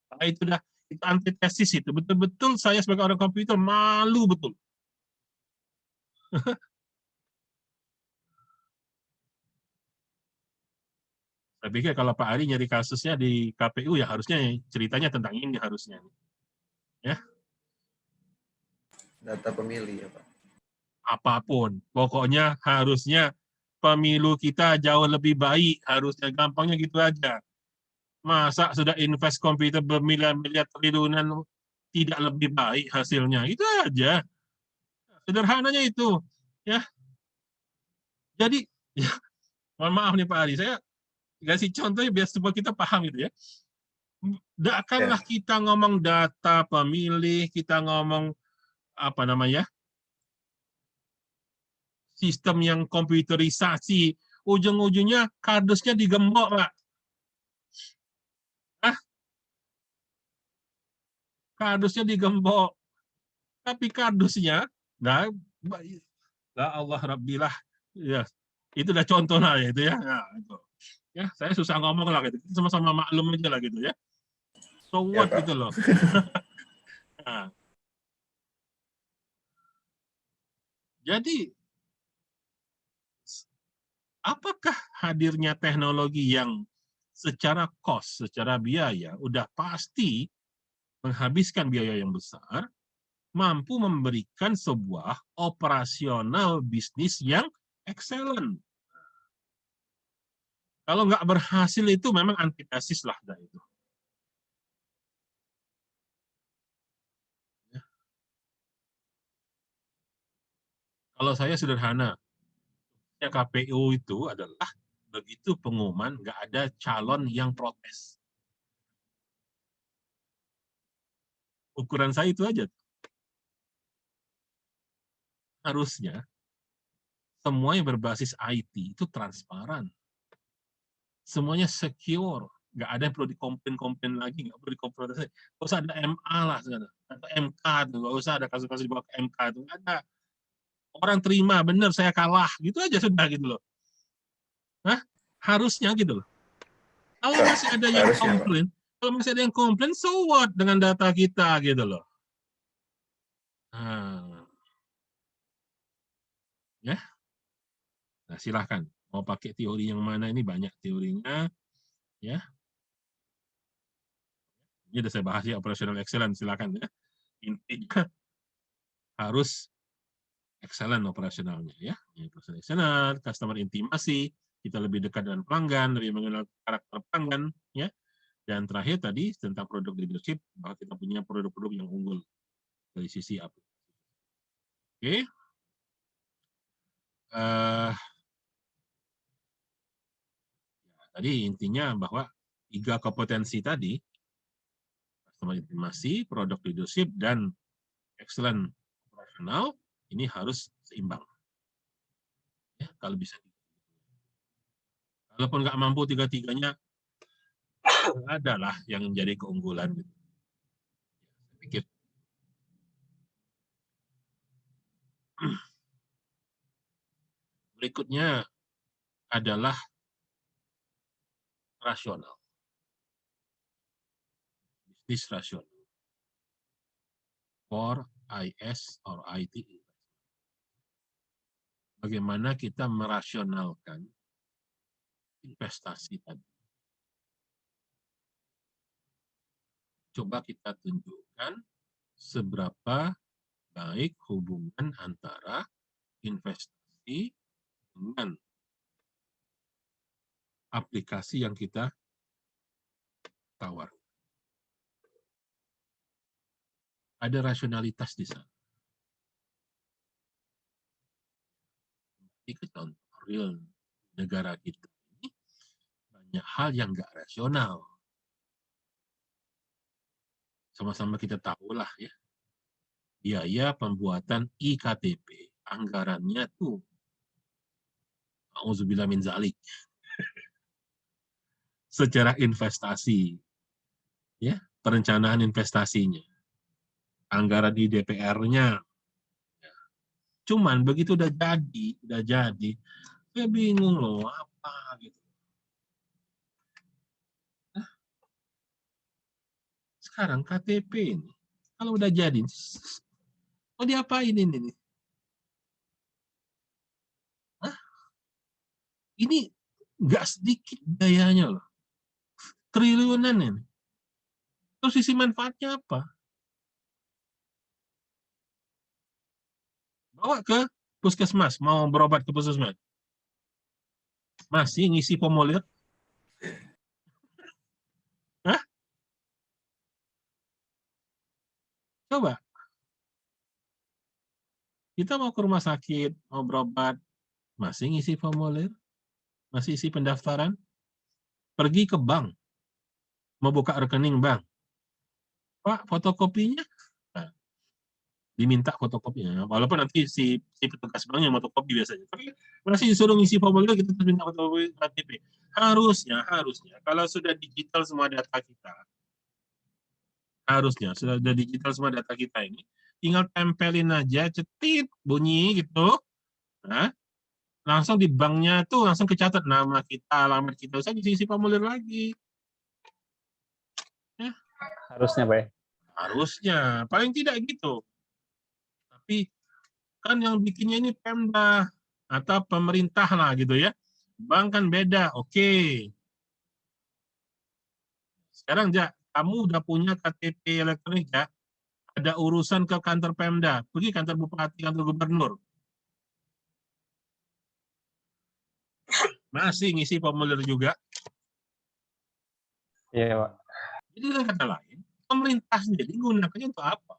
Nah, itu dah itu antitesis itu. Betul-betul saya sebagai orang komputer malu betul. Saya pikir kalau Pak Ari nyari kasusnya di KPU ya harusnya ceritanya tentang ini harusnya. Ya. Data pemilih ya Pak. Apapun, pokoknya harusnya pemilu kita jauh lebih baik, harusnya gampangnya gitu aja. Masa sudah invest komputer bermiliar-miliar triliunan tidak lebih baik hasilnya? Itu aja. Sederhananya itu. Ya. Jadi, ya, mohon maaf nih Pak Ari, saya kasih contohnya biar supaya kita paham gitu ya. Tidakkanlah kita ngomong data pemilih, kita ngomong apa namanya, sistem yang komputerisasi, ujung-ujungnya kardusnya digembok, Pak. Kardusnya digembok. Tapi kardusnya, nah, la Allah Rabbilah, ya, itu udah contoh lah ya, itu ya. Nah, itu. Ya, saya susah ngomong lah gitu. Sama-sama maklum aja lah gitu ya. So what Ya, gitu loh. Nah, jadi apakah hadirnya teknologi yang secara cost, secara biaya, udah pasti menghabiskan biaya yang besar, mampu memberikan sebuah operasional bisnis yang excellent. Kalau nggak berhasil itu memang antitesis lah dari itu. Ya. Kalau saya sederhana, ya KPU itu adalah begitu pengumuman nggak ada calon yang protes. Ukuran saya itu aja. Harusnya semua yang berbasis IT itu transparan. Semuanya secure. Nggak ada yang perlu dikomplain lagi, nggak perlu dikomplain. Nggak usah ada MA lah, atau MK, nggak usah ada kasus-kasus dibawa ke MK. Nggak ada. Orang terima, benar saya kalah. Gitu aja sudah gitu loh. Hah? Harusnya gitu loh. Kalau masih ada yang komplain, so what dengan data kita gitu loh. Nah, ya. Nah, silahkan. Mau pakai teori yang mana, ini banyak teorinya. Ya. Ini udah saya bahas ya, operational excellence, silakan ya. Intinya harus excellent operasionalnya ya. Operational excellent, customer intimasi, kita lebih dekat dengan pelanggan, lebih mengenal karakter pelanggan ya. Dan terakhir tadi tentang produk leadership, bahwa kita punya produk-produk yang unggul dari sisi aplikasi. Oke. Tadi intinya bahwa 3 kompetensi tadi, customer intimasi, produk leadership, dan excellent operasional, ini harus seimbang. Ya, kalau bisa. Kalaupun nggak mampu tiga-tiganya, adalah yang menjadi keunggulan. Saya pikir. Berikutnya adalah rasional. Bisnis rasional. For IS or IT. Bagaimana kita merasionalkan investasi tadi. Coba kita tunjukkan seberapa baik hubungan antara investasi dengan aplikasi yang kita tawar. Ada rasionalitas di sana. Ini contoh real negara kita ini banyak hal yang nggak rasional. Sama-sama kita tahulah ya. Biaya pembuatan iktp, anggarannya tuh auzubillah min zalik. Secara investasi, ya, perencanaan investasinya, anggaran di DPR-nya. Cuman begitu udah jadi, saya bingung loh apa gitu. Nah, sekarang KTP ini, kalau udah jadi, mau diapain ini? Hah? Ini nggak sedikit biayanya loh, triliunan ini. Terus sisi manfaatnya apa? Bawa ke puskesmas, mau berobat ke puskesmas. Masih ngisi formulir. Coba, kita mau ke rumah sakit, mau berobat, masih ngisi formulir, masih isi pendaftaran, pergi ke bank, mau buka rekening bank, Pak, fotokopinya? Nah, diminta fotokopinya, walaupun nanti si petugas banknya fotokopi biasanya, tapi masih disuruh ngisi formulir, kita terus minta fotokopi KTP. Harusnya, kalau sudah digital semua data kita, harusnya sudah digital semua data kita ini, tinggal tempelin aja, cetit, bunyi gitu, nah, langsung di banknya tuh langsung kecatat nama kita, alamat kita, usah diisi formulir lagi. Ya, Harusnya, Pak ya. harusnya, paling tidak gitu. Tapi kan yang bikinnya ini Pemda atau pemerintah lah gitu ya. Bank kan beda, oke. Sekarang Ja, kamu udah punya KTP elektronik ya, ada urusan ke kantor Pemda, pergi kantor bupati, kantor gubernur. Masih ngisi formulir juga. Iya, Pak. Jadi dengan kata lain, pemerintah sendiri gunakannya untuk apa?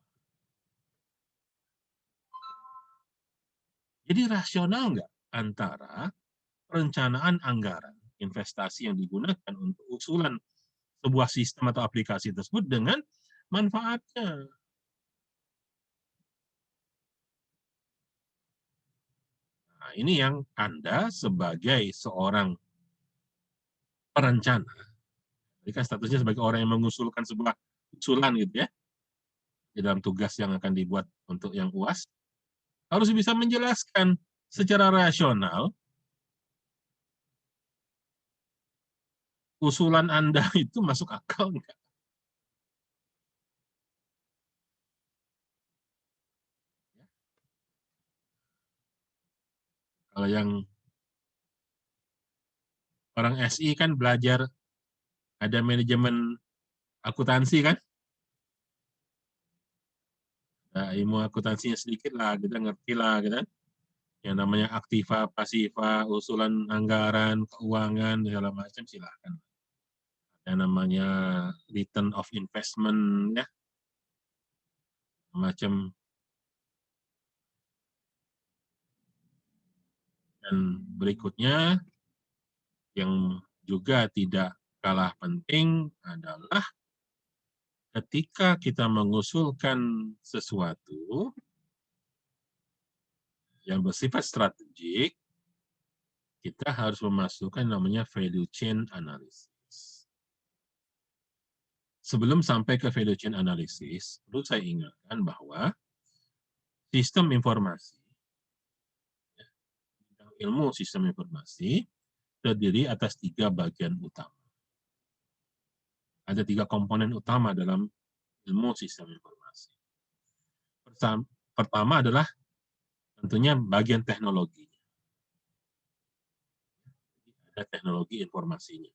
Jadi rasional nggak antara perencanaan anggaran investasi yang digunakan untuk usulan sebuah sistem atau aplikasi tersebut dengan manfaatnya? Nah, ini yang Anda sebagai seorang perencana, ini kan statusnya sebagai orang yang mengusulkan sebuah usulan gitu ya, di dalam tugas yang akan dibuat untuk yang UAS, harus bisa menjelaskan secara rasional usulan Anda itu masuk akal nggak? Kalau yang orang SI kan belajar ada manajemen akuntansi kan? Nah, ilmu akuntansinya sedikit lah, kita ngerti lah, gitu kan? Yang namanya aktiva, pasiva, usulan anggaran, keuangan, segala macam silahkan. Yang namanya return of investment, ya, macam. Dan berikutnya, yang juga tidak kalah penting adalah ketika kita mengusulkan sesuatu yang bersifat strategik, kita harus memasukkan namanya value chain analysis. Sebelum sampai ke value chain analysis, perlu saya ingatkan bahwa sistem informasi, ilmu sistem informasi, terdiri atas 3 bagian utama. Ada 3 komponen utama dalam ilmu sistem informasi. Pertama adalah tentunya bagian teknologi. Ada teknologi informasinya.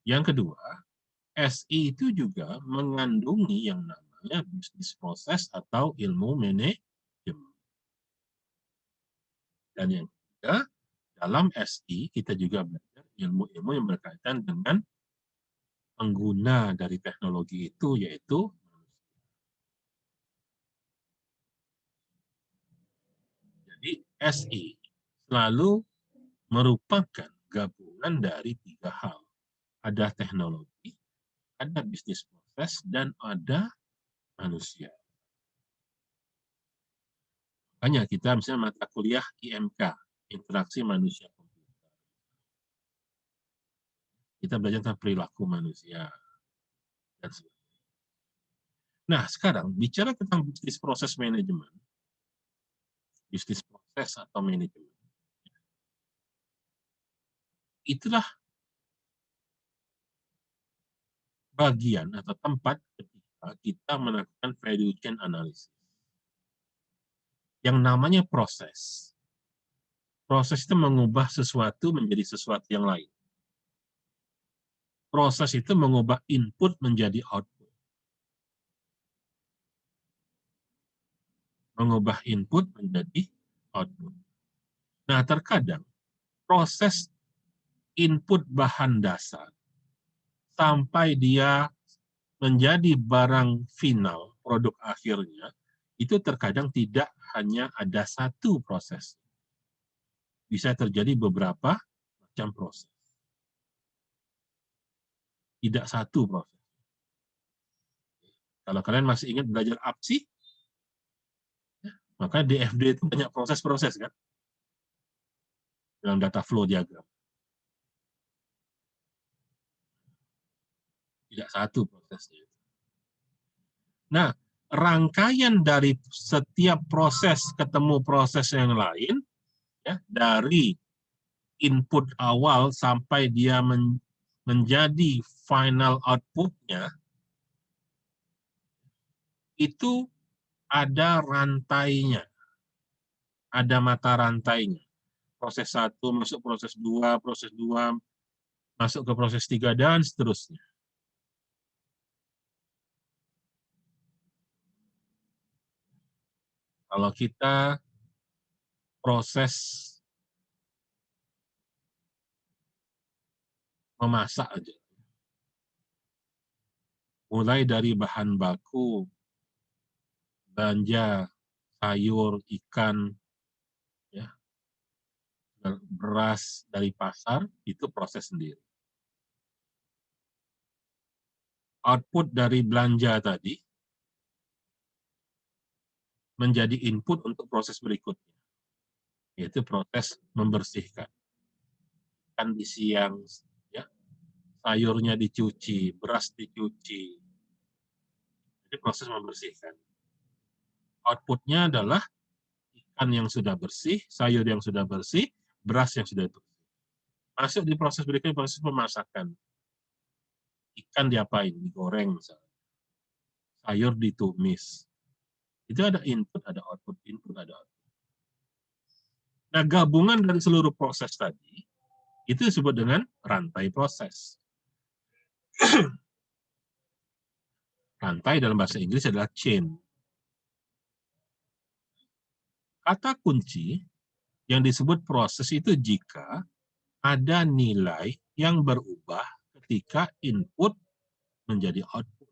Yang kedua, SI itu juga mengandungi yang namanya bisnis proses atau ilmu manajemen. Dan yang ketiga, dalam SI kita juga belajar ilmu-ilmu yang berkaitan dengan pengguna dari teknologi itu, yaitu jadi SI selalu merupakan gabungan dari 3 hal. Ada teknologi, ada bisnis proses, dan ada manusia. Makanya kita misalnya mata kuliah IMK, interaksi manusia komputer. Kita belajar tentang perilaku manusia. Dan sebagainya. Nah, sekarang bicara tentang bisnis proses manajemen, bisnis proses atau manajemen, itulah bagian atau tempat ketika kita melakukan value chain analysis. Yang namanya proses. Proses itu mengubah sesuatu menjadi sesuatu yang lain. Proses itu mengubah input menjadi output. Mengubah input menjadi output. Nah, terkadang proses input bahan dasar sampai dia menjadi barang final, produk akhirnya, itu terkadang tidak hanya ada satu proses. Bisa terjadi beberapa macam proses. Tidak satu proses. Kalau kalian masih ingat belajar APSI, maka DFD itu banyak proses-proses kan dalam data flow diagram. Tidak satu prosesnya. Nah, rangkaian dari setiap proses ketemu proses yang lain, ya, dari input awal sampai dia menjadi final output-nya, itu ada rantainya, ada mata rantainya. Proses 1 masuk proses 2 masuk ke proses 3, dan seterusnya. Kalau kita proses memasak aja, mulai dari bahan baku, belanja, sayur, ikan, ya, beras dari pasar, itu proses sendiri. Output dari belanja tadi menjadi input untuk proses berikutnya, yaitu proses membersihkan. Kan di siang, ya, sayurnya dicuci, beras dicuci. Jadi proses membersihkan. Outputnya adalah ikan yang sudah bersih, sayur yang sudah bersih, beras yang sudah bersih. Masuk di proses berikutnya, proses pemasakan. Ikan diapain? Digoreng misalnya. Sayur ditumis. Itu ada input, ada output, input, ada output. Nah, gabungan dari seluruh proses tadi, itu disebut dengan rantai proses. Rantai dalam bahasa Inggris adalah chain. Kata kunci yang disebut proses itu jika ada nilai yang berubah ketika input menjadi output.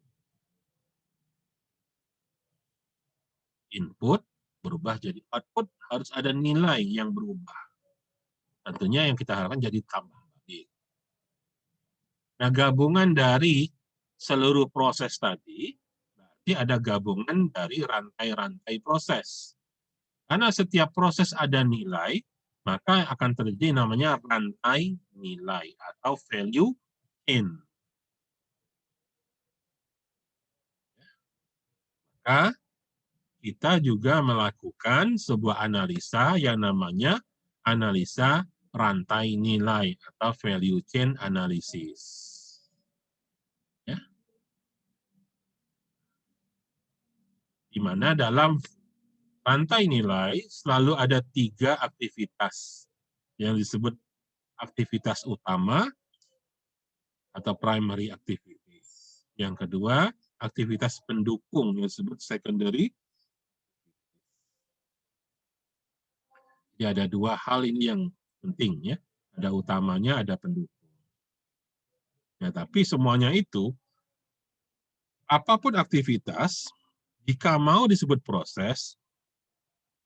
Input berubah jadi output, harus ada nilai yang berubah. Tentunya yang kita harapkan jadi tambah lagi. Nah, gabungan dari seluruh proses tadi, berarti ada gabungan dari rantai-rantai proses. Karena setiap proses ada nilai, maka akan terjadi namanya rantai nilai atau value chain. Maka kita juga melakukan sebuah analisa yang namanya analisa rantai nilai atau value chain analysis. Ya. Di mana dalam rantai nilai selalu ada 3 aktivitas yang disebut aktivitas utama atau primary activities. Yang kedua, aktivitas pendukung yang disebut secondary. Jadi ada 2 hal ini yang penting, ya. Ada utamanya, ada pendukung. Ya, tapi semuanya itu, apapun aktivitas, jika mau disebut proses,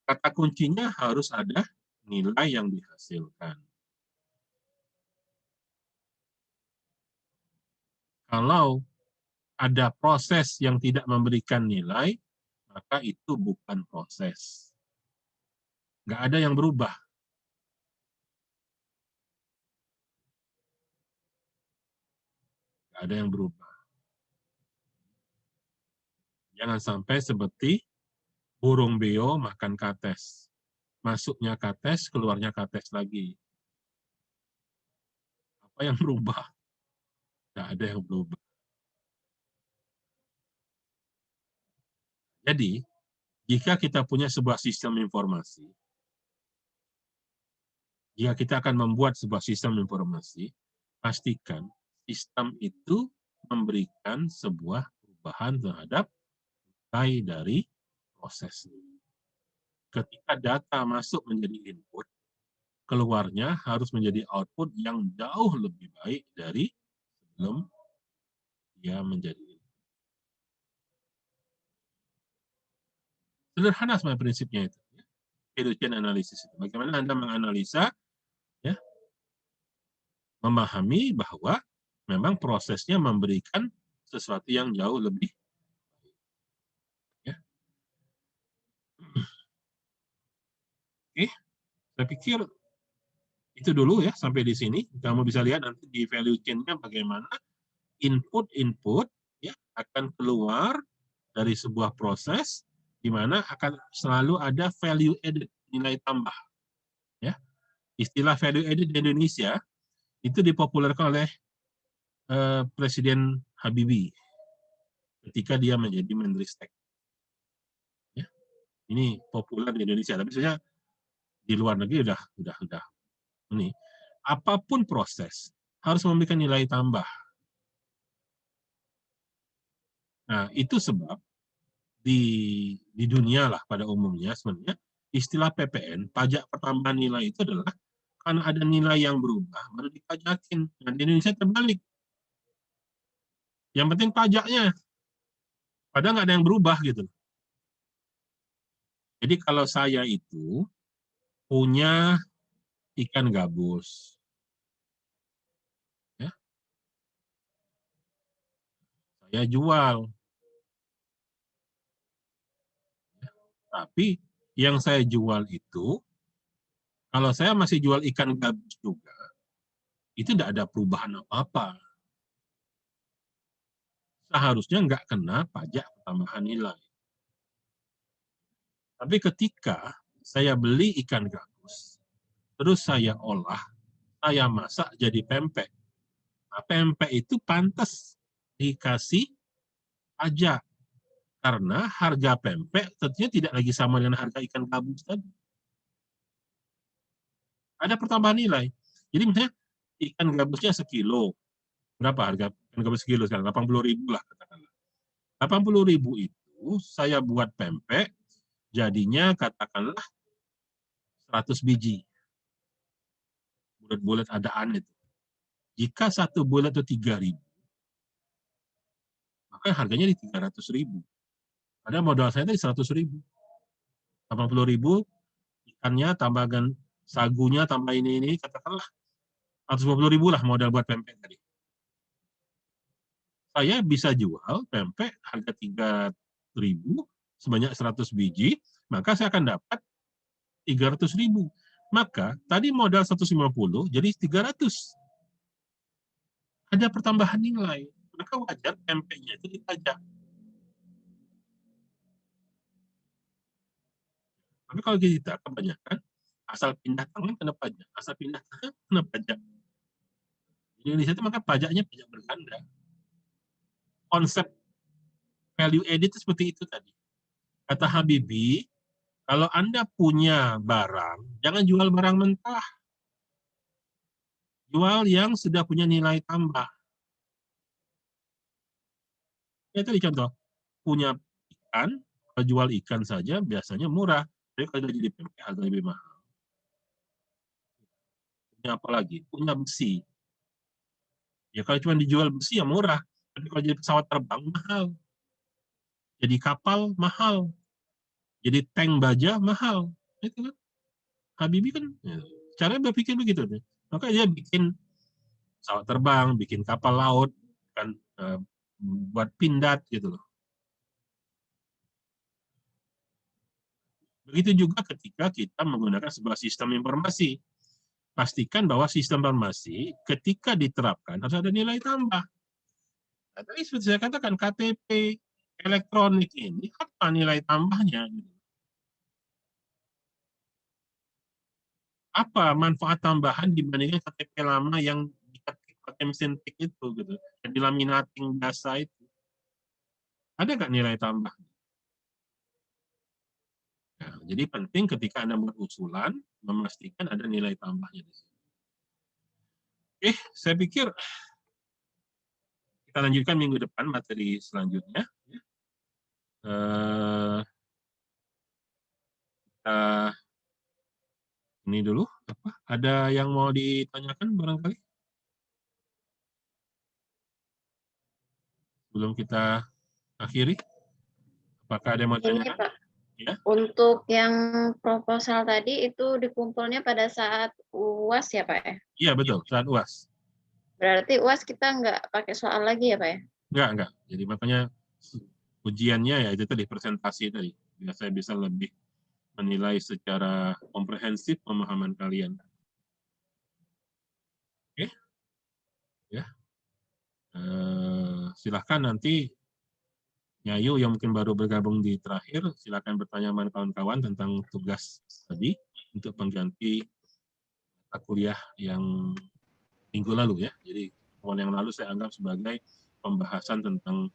kata kuncinya harus ada nilai yang dihasilkan. Kalau ada proses yang tidak memberikan nilai, maka itu bukan proses. Nggak ada yang berubah. Nggak ada yang berubah. Jangan sampai seperti burung beo makan kates. Masuknya kates, keluarnya kates lagi. Apa yang berubah? Nggak ada yang berubah. Jadi, jika kita punya sebuah sistem informasi, jika kita akan membuat sebuah sistem informasi, pastikan sistem itu memberikan sebuah perubahan terhadap nilai dari proses. Ketika data masuk menjadi input, keluarnya harus menjadi output yang jauh lebih baik dari sebelum dia menjadi. Sederhana sebenarnya prinsipnya itu. Value chain analysis itu. Bagaimana Anda menganalisa, ya, memahami bahwa memang prosesnya memberikan sesuatu yang jauh lebih, ya. Oke, saya pikir itu dulu ya sampai di sini. Kamu bisa lihat nanti di value chain-nya bagaimana input ya akan keluar dari sebuah proses di mana akan selalu ada value added, nilai tambah. Ya. Istilah value added di Indonesia itu dipopulerkan oleh Presiden Habibie ketika dia menjadi Menristek. Ya. Ini populer di Indonesia, tapi sebenarnya di luar negeri udah ini. Apapun proses harus memberikan nilai tambah. Nah, itu sebab di dunia lah pada umumnya sebenarnya istilah PPN, pajak pertambahan nilai itu adalah karena ada nilai yang berubah baru dipajakin. Nah, di Indonesia terbalik. Yang penting pajaknya. Padahal nggak ada yang berubah gitu. Jadi kalau saya itu punya ikan gabus, ya, saya jual. Tapi yang saya jual itu, kalau saya masih jual ikan gabus juga, itu tidak ada perubahan apa-apa. Seharusnya nggak kena pajak pertambahan nilai. Tapi ketika saya beli ikan gabus, terus saya olah, saya masak jadi pempek. Nah, pempek itu pantas dikasih pajak. Karena harga pempek tentunya tidak lagi sama dengan harga ikan gabus tadi. Ada pertambahan nilai. Jadi misalnya ikan gabusnya sekilo. Berapa harga ikan gabus sekilo sekarang? 80.000 lah katakanlah. 80.000 itu saya buat pempek, jadinya katakanlah 100 biji. Bulat-bulat adaan itu. Jika satu bulat itu 3.000, maka harganya di 300.000. Ada modal saya tadi 100.000. 80.000, ikannya tambahkan sagunya, tambah ini katakanlah 150.000 lah modal buat pempek tadi. Saya bisa jual pempek harga 3.000 sebanyak 100 biji, maka saya akan dapat 300.000. Maka tadi modal 150 jadi 300. Ada pertambahan nilai, maka wajar pempeknya itu dipajak. Tapi kalau kita kebanyakan asal pindah tangan kena pajak, asal pindah tangan kena pajak. Di Indonesia itu maka pajaknya pajak berganda. Konsep value added itu seperti itu tadi. Kata Habibie, kalau Anda punya barang, jangan jual barang mentah. Jual yang sudah punya nilai tambah. Ya tadi contoh, punya ikan, kalau jual ikan saja biasanya murah. Tapi kalau jadi pempek harga lebih mahal. Punya apa lagi? Punya besi. Ya kalau cuma dijual besi ya murah. Tapi kalau jadi pesawat terbang mahal. Jadi kapal mahal. Jadi tank baja mahal. Itu kan. Habibie kan ya, caranya berpikir begitu. Maka dia bikin pesawat terbang, bikin kapal laut, kan buat pindad gitu loh. Begitu juga ketika kita menggunakan sebuah sistem informasi. Pastikan bahwa sistem informasi ketika diterapkan harus ada nilai tambah. Nah, tadi seperti saya katakan, KTP elektronik ini apa nilai tambahnya? Apa manfaat tambahan dibandingkan KTP lama yang pakai mesin tik itu, gitu, yang dilaminating biasa itu? Ada nggak nilai tambah? Nah, jadi penting ketika Anda membuat usulan, memastikan ada nilai tambahnya di sini. Oke, saya pikir kita lanjutkan minggu depan materi selanjutnya. Kita ini dulu. Apa? Ada yang mau ditanyakan barangkali? Sebelum kita akhiri, apakah ada yang mau Ini tanyakan? Pak, Ya. untuk yang proposal tadi itu dikumpulnya pada saat UAS ya Pak ya? Iya betul, saat UAS. Berarti UAS kita nggak pakai soal lagi ya Pak ya? Enggak. Jadi makanya ujiannya ya itu tadi, presentasi tadi. Biar saya bisa lebih menilai secara komprehensif pemahaman kalian. Oke? Ya. Silahkan nanti Nyayu yang mungkin baru bergabung di terakhir, silahkan bertanya sama kawan-kawan tentang tugas tadi untuk pengganti mata kuliah yang minggu lalu ya. Jadi awal yang lalu saya anggap sebagai pembahasan tentang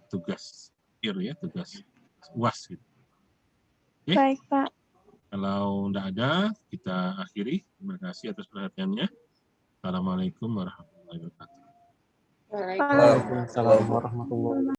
tugas akhir ya, tugas UAS gitu. Oke? Baik, Pak. Kalau tidak ada, kita akhiri. Terima kasih atas perhatiannya. Assalamualaikum warahmatullahi wabarakatuh. Waalaikumsalam. Waalaikumsalam warahmatullahi wabarakatuh.